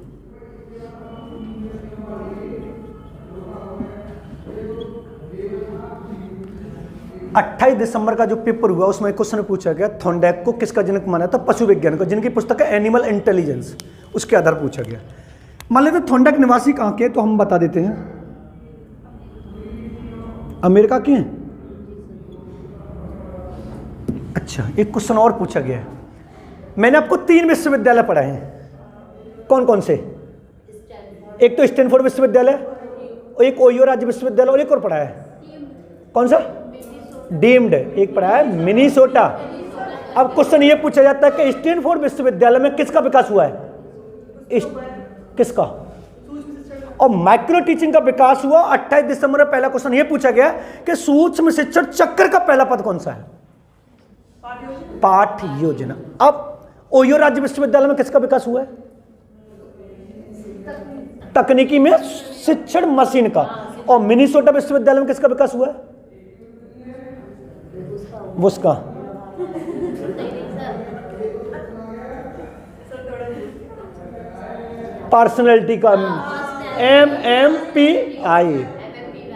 Speaker 1: 28 दिसंबर का जो पेपर हुआ उसमें क्वेश्चन पूछा गया थॉर्नडाइक को किसका जनक माना था? पशु विज्ञान का, जिनकी पुस्तक है एनिमल इंटेलिजेंस, उसके आधार पूछा गया। मान लेते थॉर्नडाइक निवासी कहाँ के, तो हम बता देते हैं अमेरिका के हैं। अच्छा, एक क्वेश्चन और पूछा गया है, मैंने आपको 3 विश्वविद्यालय पढ़ाए हैं, कौन कौन से? एक तो स्टैनफोर्ड विश्वविद्यालय, एक ओहियो राज्य विश्वविद्यालय, और एक और पढ़ाया है, कौन सा? डीम्ड। एक पढ़ा है मिनीसोटा। अब क्वेश्चन ये पूछा जाता है कि स्टैनफोर्ड विश्वविद्यालय में किसका विकास हुआ है? किसका? और माइक्रो टीचिंग का विकास हुआ। 28 दिसंबर में पहला क्वेश्चन ये पूछा गया कि सूक्ष्म शिक्षण चक्र का पहला पद कौन सा है? पाठ योजना। अब ओहियो राज्य विश्वविद्यालय में किसका विकास हुआ है? तकनीकी में शिक्षण मशीन का। और मिनीसोटा विश्वविद्यालय में किसका विकास हुआ है? उसका पर्सनैलिटी का, MMPI,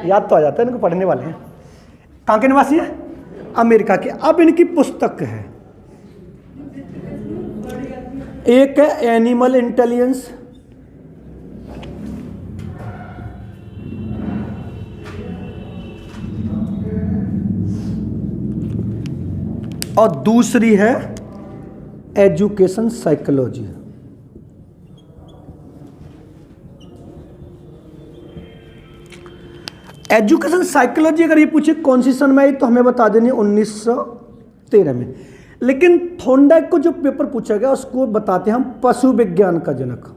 Speaker 1: याद तो आ जाता है इनको, पढ़ने वाले हैं। कहाँ के निवासी है? अमेरिका के। अब इनकी पुस्तक है, एक है एनिमल इंटेलिजेंस, और दूसरी है एजुकेशन साइकोलॉजी। एजुकेशन साइकोलॉजी अगर ये पूछे कौन सी सन में आई, तो हमें बता देनी 1913 में। लेकिन थॉर्नडाइक को जो पेपर पूछा गया उसको बताते हैं हम पशु विज्ञान का जनक।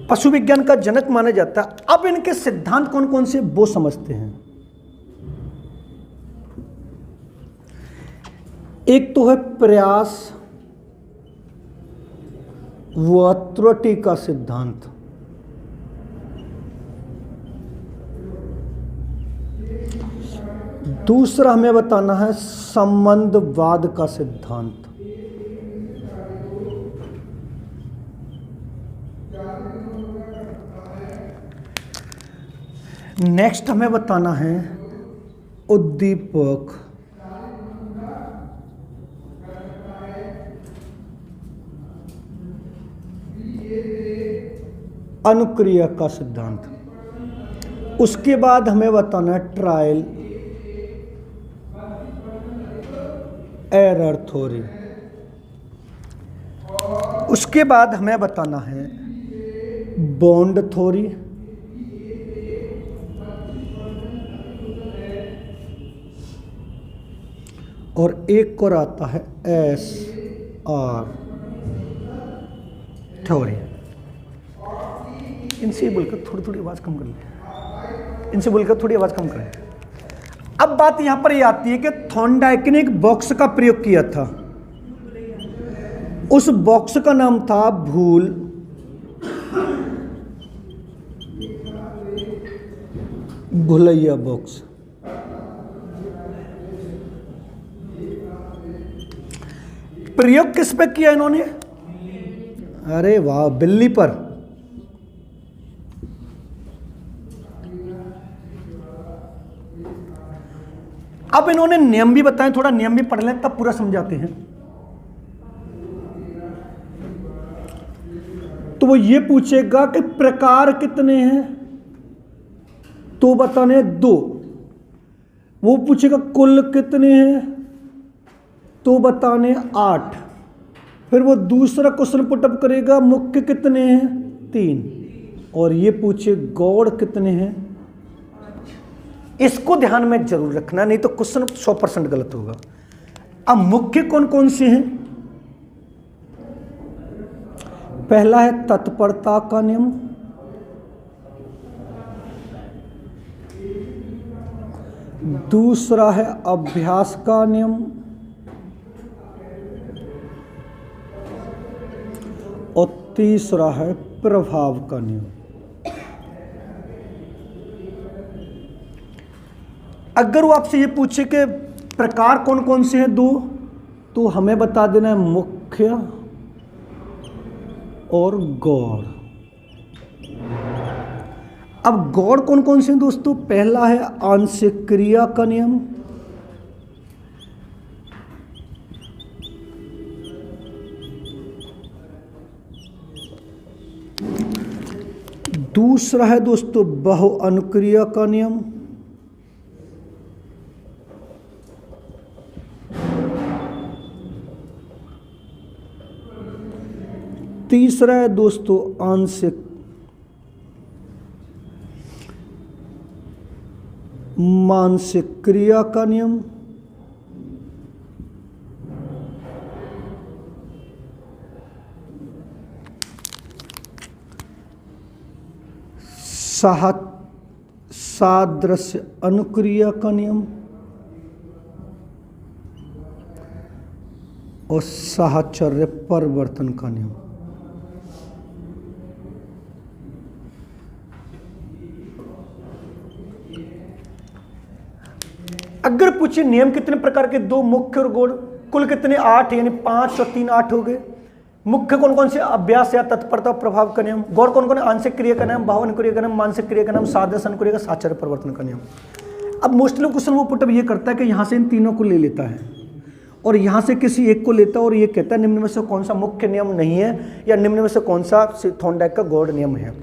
Speaker 1: पशु विज्ञान का जनक माना जाता है। अब इनके सिद्धांत कौन कौन से वो समझते हैं। एक तो है प्रयास व त्रुटि का सिद्धांत, दूसरा हमें बताना है संबंधवाद का सिद्धांत, नेक्स्ट हमें बताना है उद्दीपक, अनुक्रिया का सिद्धांत, उसके बाद हमें बताना है ट्रायल एरर थ्योरी, उसके बाद हमें बताना है बॉन्ड थ्योरी, और एक और आता है SR थ्योरी। इनसे बोलकर थोड़ी आवाज़ कम कर लें, इनसे बोलकर थोड़ी आवाज़ कम करें। अब बात यहां पर ये आती है कि थॉर्नडाइक ने एक बॉक्स का प्रयोग किया था, उस बॉक्स का नाम था भूल भुलैया बॉक्स। प्रयोग किस पे किया इन्होंने? अरे वाह, बिल्ली पर। अब इन्होंने नियम भी बताए, थोड़ा नियम भी पढ़ लें तब पूरा समझाते हैं। तो वो ये पूछेगा कि प्रकार कितने हैं, तो बताने 2। वो पूछेगा कुल कितने हैं, तो बताने 8। फिर वो दूसरा क्वेश्चन पुटअप करेगा मुख्य कितने हैं, 3। और ये पूछे गौड़ कितने हैं। इसको ध्यान में जरूर रखना, नहीं तो क्वेश्चन 100% गलत होगा। अब मुख्य कौन कौन से हैं? पहला है तत्परता का नियम, दूसरा है अभ्यास का नियम, और तीसरा है प्रभाव का नियम। अगर वो आपसे ये पूछे कि प्रकार कौन कौन से हैं 2, तो हमें बता देना है मुख्य और गौड़। अब गौड़ कौन कौन से हैं दोस्तों? पहला है आंशिक क्रिया का नियम, दूसरा है दोस्तों बहु अनुक्रिया का नियम, तीसरा है दोस्तों आंशिक मानसिक क्रिया का नियम, सादृश्य अनुक्रिया का नियम और साहचर्य परिवर्तन का नियम। अगर पूछे नियम कितने प्रकार के? 2 मुख्य और गौड़, कुल कितने? 8, यानी 5 और 3 8 हो गए। मुख्य कौन कौन से? अभ्यास या तत्परता प्रभाव का नियम। गौड़ कौन कौन? आंशिक क्रिया का नियम, भावन क्रिया का नियम, मानसिक क्रिया का नियम, सादृश्य अनुक्रिया का, साहचर्य परिवर्तन का नियम। अब मोस्टली क्वेश्चन वो पुटअप ये करता है कि यहाँ से इन तीनों को ले लेता है और यहाँ से किसी एक को लेता है और ये कहता है निम्न में से कौन सा मुख्य नियम नहीं है या निम्न में से कौन सा थॉर्नडाइक का गौड़ नियम है।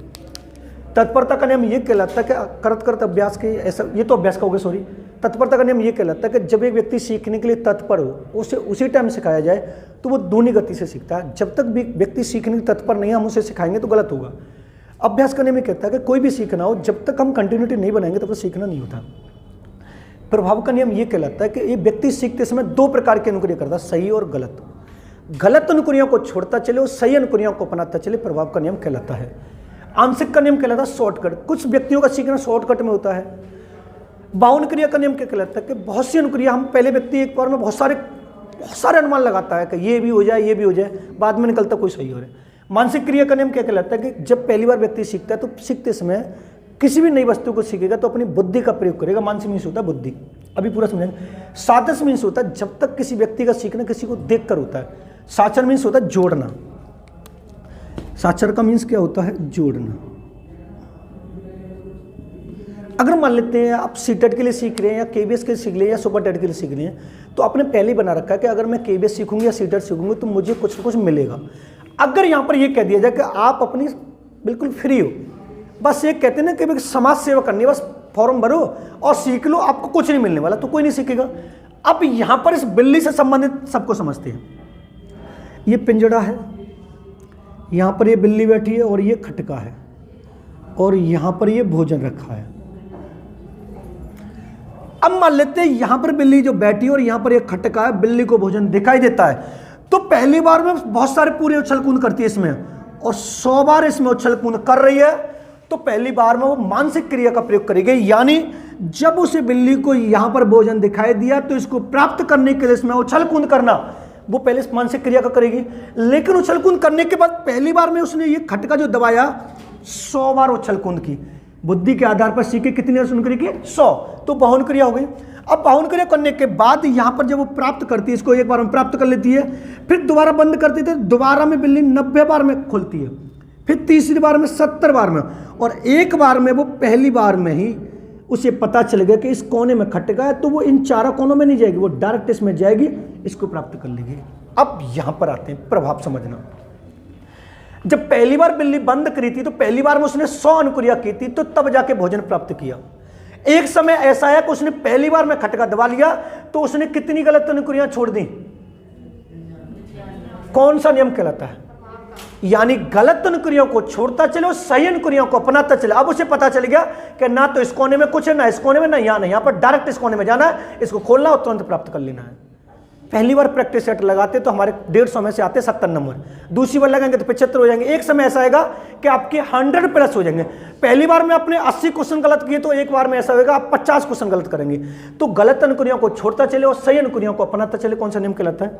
Speaker 1: तत्परता का नियम ये कहलाता है कि करत करत अभ्यास के, ऐसा ये तो अभ्यास का हो गया, सॉरी। तत्परता का नियम ये कहलाता है कि जब एक व्यक्ति सीखने के लिए तत्पर हो, उसे उसी टाइम सिखाया जाए तो वो दूनी गति से सीखता है। जब तक भी व्यक्ति सीखने के तत्पर नहीं है, हम उसे सिखाएंगे तो गलत होगा। अभ्यास का नियम ये कहता है कि कोई भी सीखना हो, जब तक हम कंटिन्यूटी नहीं बनाएंगे तब तक सीखना नहीं होता। प्रभाव का नियम ये कहलाता है कि ये व्यक्ति सीखते समय 2 प्रकार की अनुक्रिया करता है, सही और गलत। गलत अनुक्रियाओं को छोड़ता चले और सही अनुक्रियाओं को अपनाता चले, प्रभाव का नियम कहलाता है। आंशिक का नियम कहलाता है शॉर्टकट, कुछ व्यक्तियों का सीखना शॉर्टकट में होता है। बाउन क्रिया का नियम क्या कहलाता है कि बहुत सी अनुक्रिया, हम पहले व्यक्ति एक बार में बहुत सारे अनुमान लगाता है कि ये भी हो जाए, ये भी हो जाए, बाद में निकलता कोई सही हो रहा है। मानसिक क्रिया का नियम क्या कहलाता है कि जब पहली बार व्यक्ति सीखता है तो सीखते समय किसी भी नई वस्तु को सीखेगा तो अपनी बुद्धि का प्रयोग करेगा। मानसिक मीन्स होता है बुद्धि, अभी पूरा समझेंगे। सादृश्य मीन्स होता है जब तक किसी व्यक्ति का सीखना किसी को देख कर होता है। साक्षर मीन्स होता है जोड़ना, साक्षर का मीन्स क्या होता है? जोड़ना। अगर मान लेते हैं आप सीटेट के लिए सीख रहे हैं या केबीएस के लिए सीख रहे हैं या सुपर टेट के लिए सीख रहे हैं, तो आपने पहले ही बना रखा है कि अगर मैं केबीएस सीखूंगी या सीटेट सीखूंगी तो मुझे कुछ ना कुछ मिलेगा। अगर यहाँ पर ये कह दिया जाए कि आप अपनी बिल्कुल फ्री हो, बस ये कहते हैं ना कि समाज सेवा करनी है, बस फॉर्म भरो और सीख लो, आपको कुछ नहीं मिलने वाला, तो कोई नहीं सीखेगा। अब यहाँ पर इस बिल्ली से संबंधित सबको समझते हैं। ये पिंजड़ा है, यहाँ पर ये बिल्ली बैठी है और ये खटका है और यहाँ पर ये भोजन रखा है। अब मान लेते हैं यहां पर बिल्ली जो बैठी है और यहां पर एक खटका है, बिल्ली को भोजन दिखाई देता है, तो पहली बार में बहुत सारे पूरे उछल कूद करती है इसमें और 100 बार इसमें उछल कूद कर रही है, तो पहली बार में वो मानसिक क्रिया का प्रयोग करेगी। यानी जब उसे बिल्ली को यहां पर भोजन दिखाई दिया तो इसको प्राप्त करने के लिए इसमें उछल कूद करना, वो पहले मानसिक क्रिया का करेगी। लेकिन उछल कूद करने के बाद पहली बार में उसने ये खटका जो दबाया 100 बार उछल कूद की, बुद्धि के आधार पर सीखे कितनी अनुक्रिया की? 100, तो बाहुन क्रिया हो गई। अब बाहुन क्रिया करने के बाद यहां पर जब वो प्राप्त करती है, इसको एक बार में प्राप्त कर लेती है, फिर दोबारा बंद करती है, दोबारा में बिल्ली 90 बार में खुलती है, फिर तीसरी बार में 70 बार में, और एक बार में वो पहली बार में ही उसे पता चल गया कि इस कोने में खटका है, तो वो इन 4 कोनों में नहीं जाएगी, वो डायरेक्ट इसमें जाएगी, इसको प्राप्त कर लेगी। अब यहां पर आते हैं प्रभाव समझना। जब पहली बार बिल्ली बंद करी थी तो पहली बार में उसने 100 अनुक्रिया की थी, तो तब जाके भोजन प्राप्त किया। एक समय ऐसा है कि उसने पहली बार में खटका दबा लिया तो उसने कितनी गलत अनुक्रिया छोड़ दी? कौन सा नियम कहलाता है? यानी गलत अनुक्रियाओं को छोड़ता चले और सही अनुक्रियाओं को अपनाता चले। अब उसे पता चल गया कि ना तो इस कोने में कुछ है, ना इस कोने में, ना यहां नहीं, यहां पर डायरेक्ट इस कोने में जाना है, इसको खोलना और तुरंत प्राप्त कर लेना है। पहली बार प्रैक्टिस सेट लगाते तो हमारे 150 में से आते 70 नंबर, दूसरी बार लगाएंगे तो 75 हो जाएंगे। एक समय ऐसा आएगा कि आपके 100+ हो जाएंगे। पहली बार में आपने 80 क्वेश्चन गलत किए तो एक बार में ऐसा होगा आप 50 क्वेश्चन गलत करेंगे। तो गलत अनुक्रियाओं को छोड़ता चले और सही अनुक्रियाओं को अपनाता चले, कौन सा नियम कहलाता है?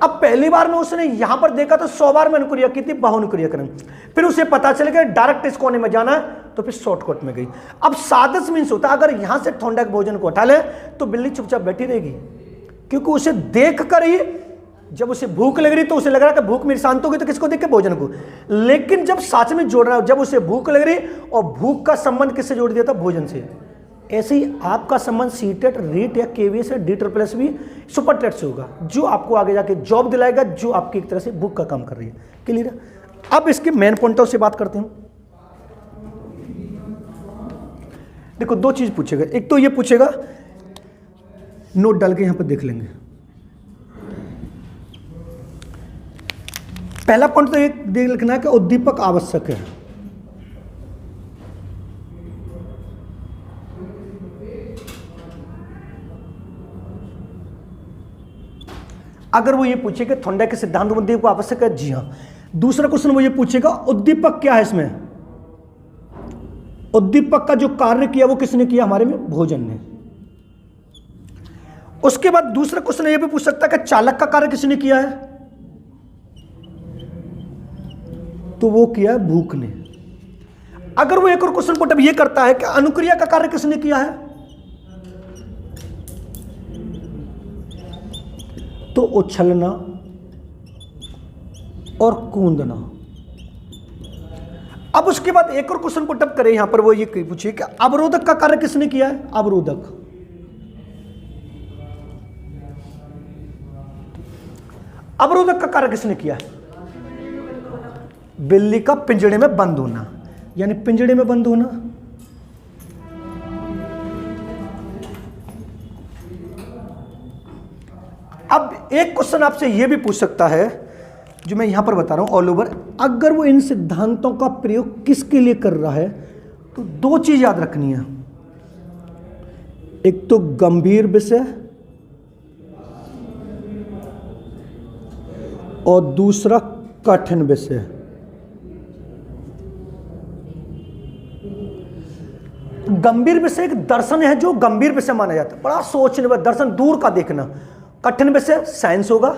Speaker 1: अब पहली बार में उसने यहां पर देखा तो 100 बार में अनुक्रिया की थी, बाहुनुक्रिया करें, फिर उसे पता चल गया डायरेक्ट इस कोने में जाना है, तो फिर शॉर्टकट में गई। अब सादृश्य मीन्स होता है अगर यहां से थॉर्नडाइक भोजन को हटा ले तो बिल्ली चुपचाप बैठी रहेगी, क्योंकि उसे देखकर ही जब उसे भूख लग रही तो उसे लग रहा है कि भूख मेरी शांत होगी तो किसको देख के, भोजन को। लेकिन जब साथ में जोड़ रहा है, जब उसे भूख लग रही और भूख का संबंध किससे जोड़ दिया था, भोजन से। ऐसे ही आपका संबंध सीटेट, रीट या केवीएस या DSSS भी सुपर टेट से होगा, जो आपको आगे जाके जॉब दिलाएगा, जो आपकी एक तरह से भूख का काम कर रही है। क्लियर है? अब इसके मेन पॉइंटों से बात करते हैं। देखो 2 चीज पूछेगा, एक तो ये पूछेगा, नोट डाल के यहां पर देख लेंगे। पहला पॉइंट तो एक देख लिखना है कि उद्दीपक आवश्यक है। अगर वो ये पूछे कि थॉर्नडाइक के सिद्धांत में उद्दीपक आवश्यक है, जी हां। दूसरा क्वेश्चन वो ये पूछेगा उद्दीपक क्या है इसमें, उद्दीपक का जो कार्य किया वो किसने किया, हमारे में भोजन ने। उसके बाद दूसरा क्वेश्चन ये भी पूछ सकता है कि चालक का कार्य किसने किया है, तो वो किया है भूख ने। अगर वो एक और क्वेश्चन पुट अप ये करता है कि अनुक्रिया का कार्य किसने किया है, तो उछलना और कूदना। अब उसके बाद एक और क्वेश्चन पुट अप करें यहां पर, वो ये पूछिए कि अवरोधक का कार्य किसने किया है, अवरोधक। अवरोधक का कार्य किसने किया है, बिल्ली का पिंजड़े में बंद होना, यानी पिंजड़े में बंद होना। अब एक क्वेश्चन आपसे यह भी पूछ सकता है, जो मैं यहां पर बता रहा हूं ऑल ओवर, अगर वो इन सिद्धांतों का प्रयोग किसके लिए कर रहा है, तो 2 चीज याद रखनी है। एक तो गंभीर विषय और दूसरा कठिन विषय। गंभीर विषय एक दर्शन है जो गंभीर विषय माना जाता है, बड़ा सोचने वाला दर्शन, दूर का देखना। कठिन विषय साइंस होगा,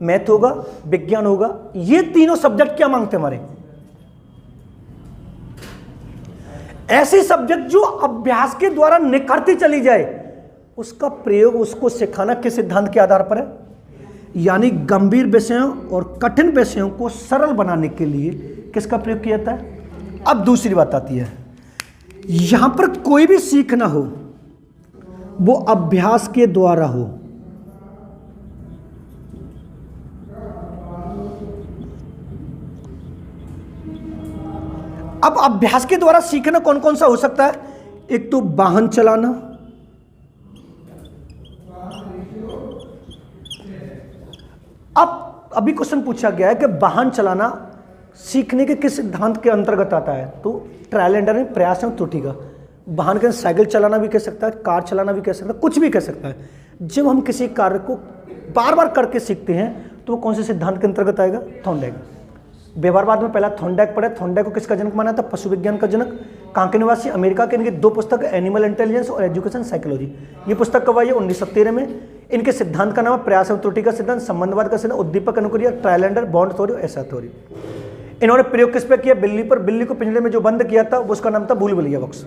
Speaker 1: मैथ होगा, विज्ञान होगा। ये तीनों सब्जेक्ट क्या मांगते हैं हमारे, ऐसे सब्जेक्ट जो अभ्यास के द्वारा निखरती चली जाए, उसका प्रयोग, उसको सिखाना किस सिद्धांत के आधार पर है, यानी गंभीर विषयों और कठिन विषयों को सरल बनाने के लिए किसका प्रयोग किया जाता है। अब दूसरी बात आती है, यहां पर कोई भी सीखना हो वो अभ्यास के द्वारा हो। अब अभ्यास के द्वारा सीखना कौन कौन सा हो सकता है, एक तो वाहन चलाना, अब अभी क्वेश्चन पूछा गया है कि वाहन चलाना सीखने के किस सिद्धांत के अंतर्गत आता है, तो ट्रायल एंड एरर, प्रयास एवं त्रुटि का। वाहन के साइकिल चलाना भी कह सकता है, कार चलाना भी कह सकता है, कुछ भी कह सकता है। जब हम किसी कार्य को बार बार करके सीखते हैं तो वो कौन से सिद्धांत के अंतर्गत आएगा, थॉर्नडाइक। व्यवहारवाद में पहला थॉर्नडाइक पढ़ा। थॉर्नडाइक को किसका जनक माना था, पशु विज्ञान का जनक। कहाँ के निवासी, अमेरिका के। इनकी 2 पुस्तक, एनिमल इंटेलिजेंस और एजुकेशन साइकोलॉजी। ये पुस्तक कब आई है, 1913 में। इनके सिद्धांत का नाम है प्रयास एवं त्रुटि का सिद्धांत, संबंधवाद का सिद्धांत, उद्दीपक अनुक्रिया, trial and error, bond theory, ऐसा थ्योरी। इन्होंने प्रयोग किस पे किया, बिल्ली पर। बिल्ली को पिंजरे में जो बंद किया था उसका नाम था भूलभुलैया बॉक्स।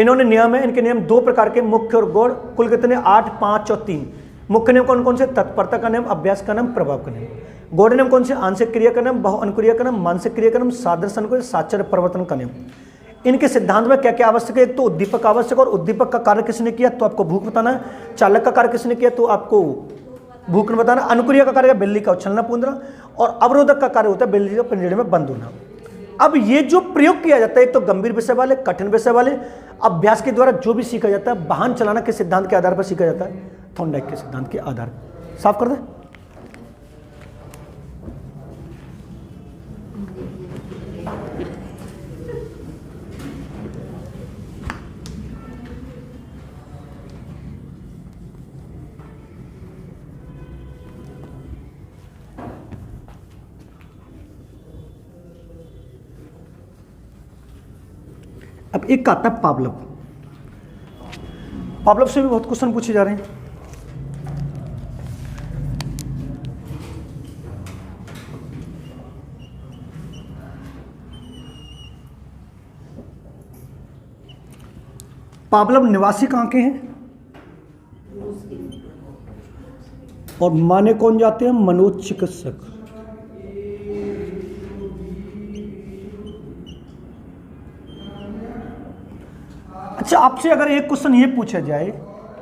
Speaker 1: इन्होंने नियम है, इनके नियम 2 प्रकार के, मुख्य और गौड़। कुल कितने, 8, 5 और 3। मुख्य नियम कौन कौन से, तत्परता का नियम, अभ्यास का नियम, प्रभाव का नियम। गौड़ नियम कौन से, आंशिक क्रिया का नियम, बहु अनुक्रिया का नियम, मानसिक क्रिया का नियम, सादृश्य को, साचर परिवर्तन का नियम। इनके सिद्धांत में क्या क्या आवश्यक है, एक तो उद्दीपक आवश्यक, और उद्दीपक का कार्य किसने किया तो आपको भूख बताना है। चालक का कार्य किसने किया तो आपको भूख न बताना। अनुक्रिया का कार्य बिल्ली का उछलना कूदना, और अवरोधक का कार्य होता है बिल्ली का पिंजरे में बंद होना। अब ये जो प्रयोग किया जाता है, एक तो गंभीर विषय वाले, कठिन विषय वाले, अभ्यास के द्वारा जो भी सीखा जाता है, वाहन चलाना किस सिद्धांत के आधार पर सीखा जाता है, थॉर्नडाइक के सिद्धांत के आधार पर। साफ कर दे। अब एक आता है पावलोव। पावलोव से भी बहुत क्वेश्चन पूछे जा रहे हैं। पावलोव निवासी कहाँ के हैं, और माने कौन जाते हैं? मनोचिकित्सक। अच्छा, आपसे अगर एक क्वेश्चन ये पूछा जाए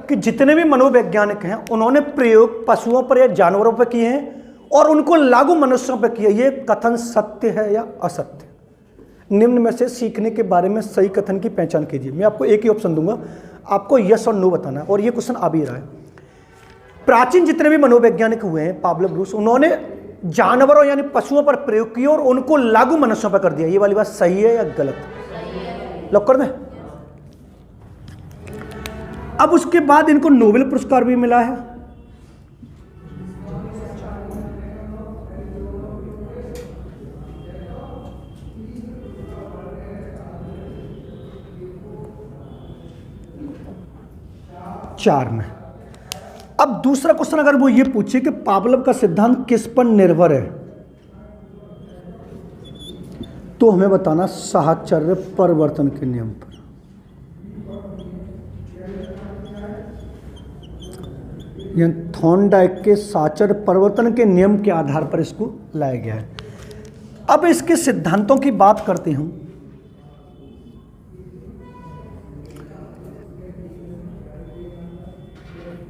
Speaker 1: कि जितने भी मनोवैज्ञानिक हैं उन्होंने प्रयोग पशुओं पर या जानवरों पर किए हैं और उनको लागू मनुष्यों पर किए, ये कथन सत्य है या असत्य? निम्न में से सीखने के बारे में सही कथन की पहचान कीजिए। मैं आपको एक ही ऑप्शन दूंगा, आपको यस और नो बताना है, और ये क्वेश्चन आ भी रहा है। प्राचीन जितने भी मनोवैज्ञानिक हुए हैं, पावलोव, ब्रूस, उन्होंने जानवरों यानी पशुओं पर प्रयोग किया और उनको लागू मनुष्यों पर कर दिया। ये वाली बात सही है या गलत? लॉक कर दें? अब उसके बाद इनको नोबेल पुरस्कार भी मिला है। चार में। अब दूसरा क्वेश्चन अगर वो ये पूछे कि पावलोव का सिद्धांत किस पर निर्भर है, तो हमें बताना साहचर्य परिवर्तन के नियम पर। थॉर्नडाइक के साहचर्य परिवर्तन के नियम के आधार पर इसको लाया गया है। अब इसके सिद्धांतों की बात करते हैं।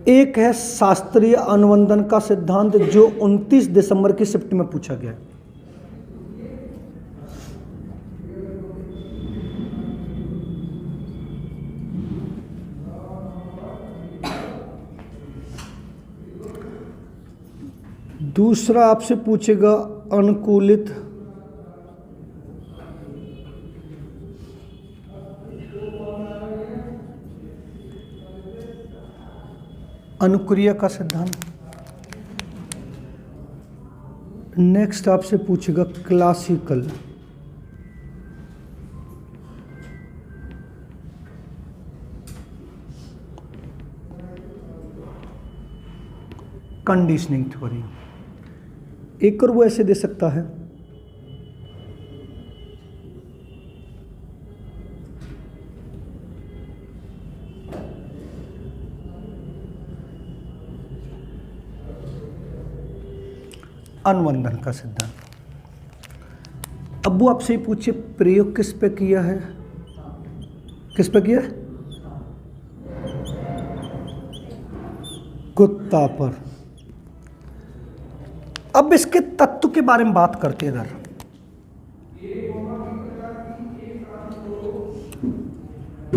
Speaker 1: एक है शास्त्रीय अनुबंधन का सिद्धांत, जो 29 दिसंबर की शिफ्ट में पूछा गया। दूसरा आपसे पूछेगा अनुकूलित अनुक्रिया का सिद्धांत। नेक्स्ट आपसे पूछेगा क्लासिकल कंडीशनिंग थ्योरी। एक और वो ऐसे दे सकता है, अनुबंधन का सिद्धांत। अब वो आपसे ही पूछे प्रयोग किस पे किया है? किस पे किया? कुत्ता पर। अब इसके तत्व के बारे में बात करते हैं। इधर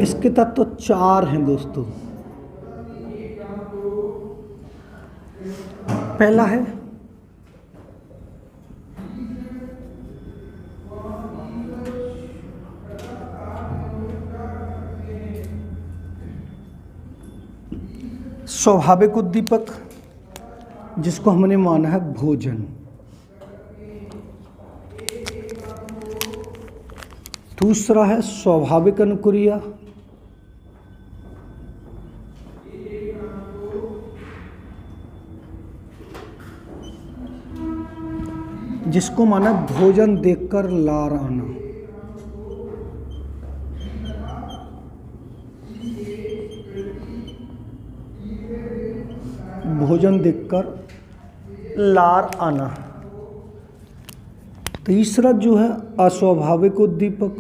Speaker 1: इसके तत्व 4 हैं दोस्तों। पहला है स्वाभाविक उद्दीपक, जिसको हमने माना है भोजन। दूसरा है स्वाभाविक अनुक्रिया, जिसको माना भोजन देखकर लार आना। भोजन देखकर लार आना। तीसरा जो है अस्वाभाविक उद्दीपक,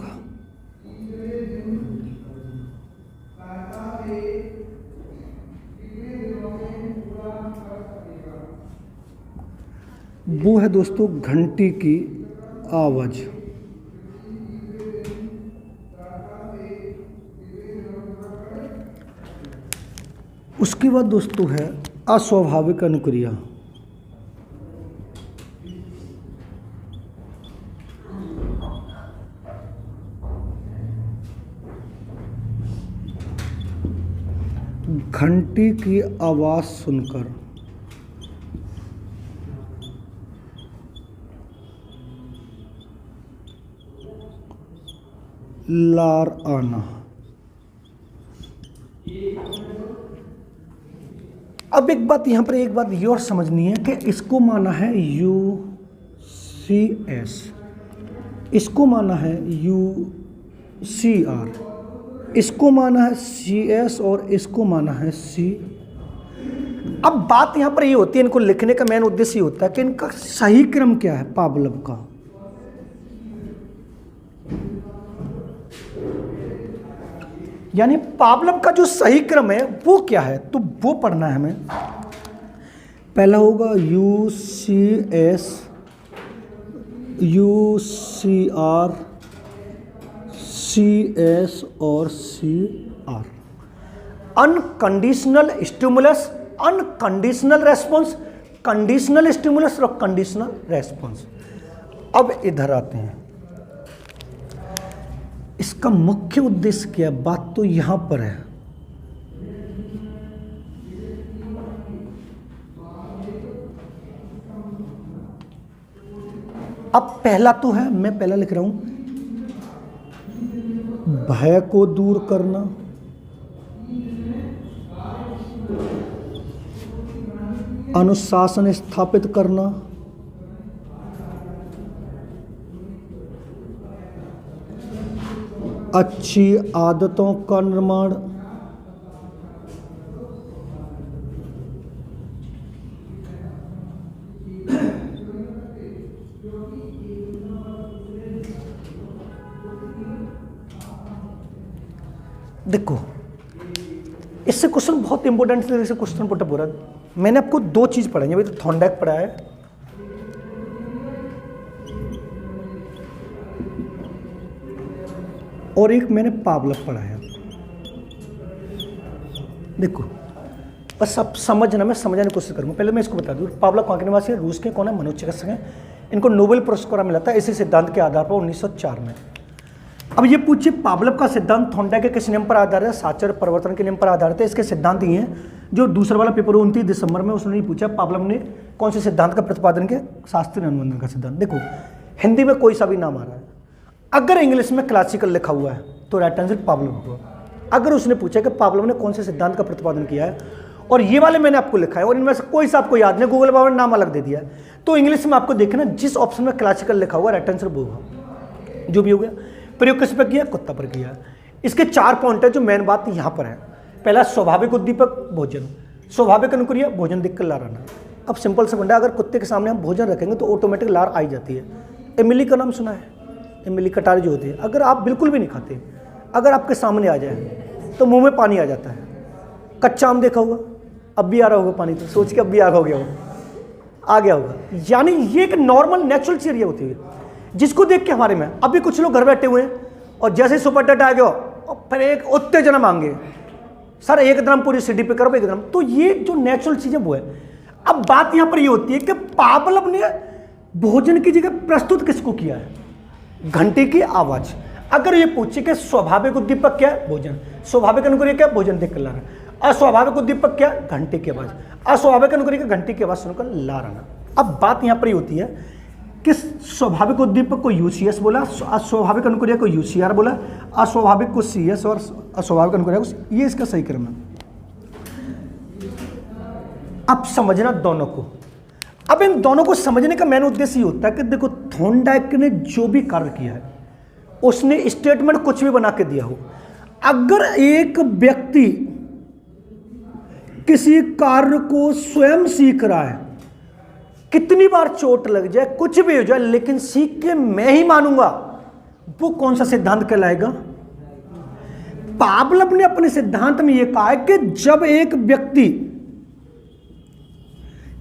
Speaker 1: वो है दोस्तों घंटी की आवाज। उसके बाद दोस्तों है अस्वाभाविक अनुक्रिया। घंटी की आवाज सुनकर लार आना। अब एक बात यहाँ पर, एक बात ये और समझनी है कि इसको माना है UCS, इसको माना है UCR, इसको माना है CS और इसको माना है C। अब बात यहां पर ये होती है, इनको लिखने का मेन उद्देश्य ये होता है कि इनका सही क्रम क्या है पावलव का। यानी पावलव का जो सही क्रम है वो क्या है, तो वो पढ़ना है हमें। पहला होगा UCS, UCR, CS और CR। Unconditional stimulus, unconditional response, conditional stimulus और कंडीशनल रेस्पॉन्स। अब इधर आते हैं, इसका मुख्य उद्देश्य क्या है, बात तो यहां पर है। अब पहला तो है, मैं पहला लिख रहा हूं, भय को दूर करना, अनुशासन स्थापित करना, अच्छी आदतों का निर्माण, देखो इससे क्वेश्चन बहुत इंपॉर्टेंट तरीके से क्वेश्चन पुटअप हो रहा है। मैंने आपको दो चीज पढ़ाई, अभी तो थॉर्नडाइक पढ़ा है और एक मैंने पावलव पढ़ा है। देखो बस अब समझना, मैं समझाने की कोशिश करूंगा। पहले मैं इसको बता दूं, पावलव कहाँ के निवासी है, रूस के, कौन है, मनोचिकित्सक हैं। इनको नोबेल पुरस्कार मिला था इसी सिद्धांत के आधार पर 1904 में। अब ये पूछिए पावलव का सिद्धांत थॉर्नडाइक के किस नियम पर आधारित है, साचर परिवर्तन के नियम पर आधारित है। इसके सिद्धांत ये हैं, जो दूसरा वाला पेपर 29 दिसंबर में उसने नहीं पूछा पावलव ने कौन से सिद्धांत का प्रतिपादन किया, शास्त्रीय अनुबंधन का सिद्धांत। देखो हिंदी में कोई सा भी नाम आ रहा है, अगर इंग्लिश में क्लासिकल लिखा हुआ है तो राइट आंसर पावलव होगा। अगर उसने पूछा कि पावलव ने कौन से सिद्धांत का प्रतिपादन किया है और ये वाले मैंने आपको लिखा है और इनमें से कोई सा आपको याद नहीं, गूगल बाबा ने नाम अलग दे दिया है, तो इंग्लिश में आपको देखना जिस ऑप्शन में क्लासिकल लिखा हुआ राइट आंसर वो होगा। जो भी हो गया, प्रयोग किस पर किया, कुत्ता पर किया। इसके 4 पॉइंट है जो मेन बात यहाँ पर है। पहला स्वाभाविक उद्दीपक भोजन, स्वाभाविक अनुक्रिया भोजन देखकर लार आना। अब सिंपल से बंदा, अगर कुत्ते के सामने हम भोजन रखेंगे तो ऑटोमेटिक लार आई जाती है। इमली का नाम सुना है, इमली कटारी जो होती है, अगर आप बिल्कुल भी नहीं खाते, अगर आपके सामने आ जाए तो मुंह में पानी आ जाता है। कच्चा आम देखा होगा, अब भी आ रहा होगा पानी, तो सोच के अब भी आ गया होगा। यानी ये एक नॉर्मल नेचुरल चीज ये होती है जिसको देख के हमारे में अभी कुछ लोग घर बैठे हुए हैं और जैसे ही सुपर डेट आ गया और फिर एक उत्तेजना मांगे, सर 1 ग्राम पूरी सिटी पे करो 1 ग्राम, तो ये जो नेचुरल चीज है वो है। अब बात यहां पर ये होती है कि पावलव ने भोजन की जगह प्रस्तुत किसको किया है, घंटे की आवाज। अगर ये पूछे कि स्वाभाविक उद्दीपक क्या है, भोजन, स्वाभाविक अनुक्रिया क्या, भोजन देखकर ला रहा, अस्वाभाविक उद्दीपक क्या, घंटे की आवाज, अस्वाभाविक अनुक्रिया घंटे की आवाज सुनकर ला रहा। अब बात यहां पर ये होती है कि स्वाभाविक उद्दीपक को UCS बोला, अस्वाभाविक अनुक्रिया को UCR बोला, अस्वाभाविक को CS और अस्वाभाविक अनुक्रिया को, ये इसका सही क्रम है। अब समझना दोनों को। अब इन दोनों को समझने का मेन उद्देश्य ये होता है कि देखो थॉर्नडाइक ने जो भी कार्य किया है उसने स्टेटमेंट कुछ भी बना के दिया हो, अगर एक व्यक्ति किसी कार्य को स्वयं सीख रहा है, कितनी बार चोट लग जाए, कुछ भी हो जाए, लेकिन सीख के मैं ही मानूंगा, वो कौन सा सिद्धांत कहलाएगा। पावलव ने अपने सिद्धांत में यह कहा है कि जब एक व्यक्ति,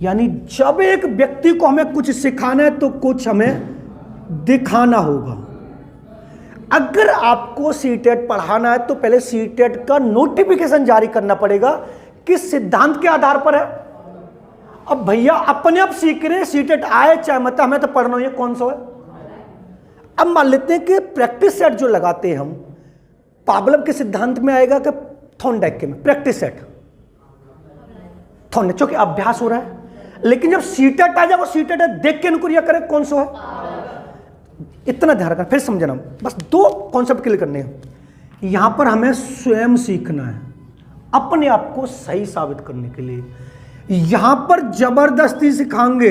Speaker 1: यानी जब एक व्यक्ति को हमें कुछ सिखाना है तो कुछ हमें दिखाना होगा। अगर आपको सीटेट पढ़ाना है तो पहले सीटेट का नोटिफिकेशन जारी करना पड़ेगा, किस सिद्धांत के आधार पर है। अब भैया अपने आप सीख रहे हैं, सीटेट आए चाहे मत, हमें तो पढ़ना है, कौन सा है। अब मान लेते हैं कि प्रैक्टिस सेट जो लगाते हैं हम, पावलव के सिद्धांत में आएगा कि थॉर्नडाइक के में प्रैक्टिस सेट, थॉर्नडाइक क्योंकि अभ्यास हो रहा है, लेकिन जब सीटेट आ जाए वो सीटेट देख के अनुक्रिया करें, कौन सा है। इतना ध्यान रखना, फिर समझना, बस 2 कॉन्सेप्ट क्लियर करने हैं। यहां पर हमें स्वयं सीखना है अपने आप को सही साबित करने के लिए। यहां पर जबरदस्ती सिखाएंगे,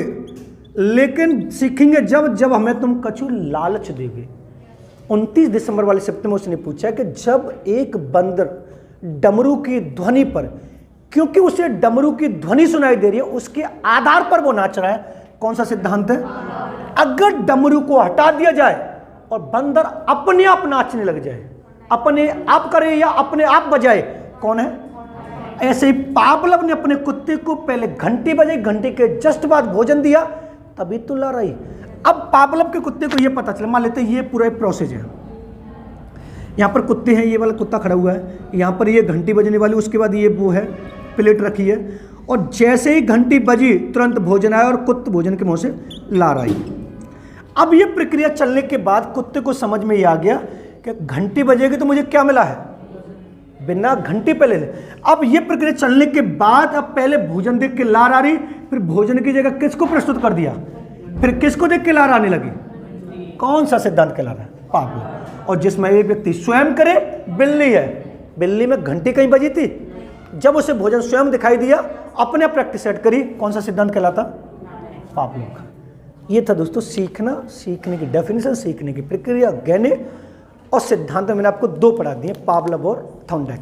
Speaker 1: लेकिन सीखेंगे जब हमें तुम कछु लालच देगे। 29 दिसंबर वाले सप्ताह में उसने पूछा कि जब एक बंदर डमरू की ध्वनि पर क्योंकि उसे डमरू की ध्वनि सुनाई दे रही है, उसके आधार पर वो नाच रहा है। कौन सा सिद्धांत है? अगर डमरू को हटा दिया जाए और बंदर अपने आप नाचने लग जाए, अपने आप करे या अपने आप बजाए, कौन है? ऐसे ही पावलव ने अपने कुत्ते को पहले घंटी बजाई, घंटी के जस्ट बाद भोजन दिया, तभी तो ला रही। अब पावलव के कुत्ते को यह पता चला, मान लेते हैं ये पूरा प्रोसेस है, यहाँ पर कुत्ते हैं, ये वाला कुत्ता खड़ा हुआ है, यहाँ पर ये घंटी बजने वाली, उसके बाद ये वो है प्लेट रखी है, और जैसे ही घंटी बजी तुरंत भोजन आया और कुत्ता भोजन के मुंह से ला रही। अब ये प्रक्रिया चलने के बाद कुत्ते को समझ में ये आ गया कि घंटी बजेगी तो मुझे क्या मिला है, बिना घंटी पे ले ले। अब ये प्रक्रिया चलने के बाद अब पहले भोजन देख के लार आ रही, फिर भोजन की जगह किसको प्रस्तुत कर दिया, फिर किसको देख के लार आने लगी? कौन सा सिद्धांत कहला रहा है? पावलव। और जिसमें एक व्यक्ति स्वयं करे, बिल्ली है, बिल्ली में घंटी कहीं बजी थी, जब उसे भोजन स्वयं दिखाई दिया, अपने प्रैक्टिस सेट करी, कौन सा सिद्धांत कहलाता? पावलव का। ये था दोस्तों सीखना, सीखने की डेफिनेशन, सीखने की प्रक्रिया, गहने और सिद्धांत में मैंने आपको दो पढ़ा दिए, पावलव और थॉर्नडाइक।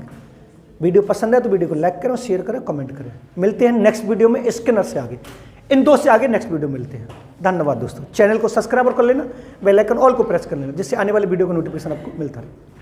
Speaker 1: वीडियो पसंद है तो वीडियो को लाइक करें, शेयर करें, कमेंट करें। मिलते हैं नेक्स्ट वीडियो में स्किनर से आगे, इन दो से आगे नेक्स्ट वीडियो मिलते हैं। धन्यवाद दोस्तों। चैनल को सब्सक्राइब कर लेना, बेल आइकन ऑल को प्रेस कर लेना, जिससे आने वाले वीडियो का नोटिफिकेशन आपको मिलता रहे।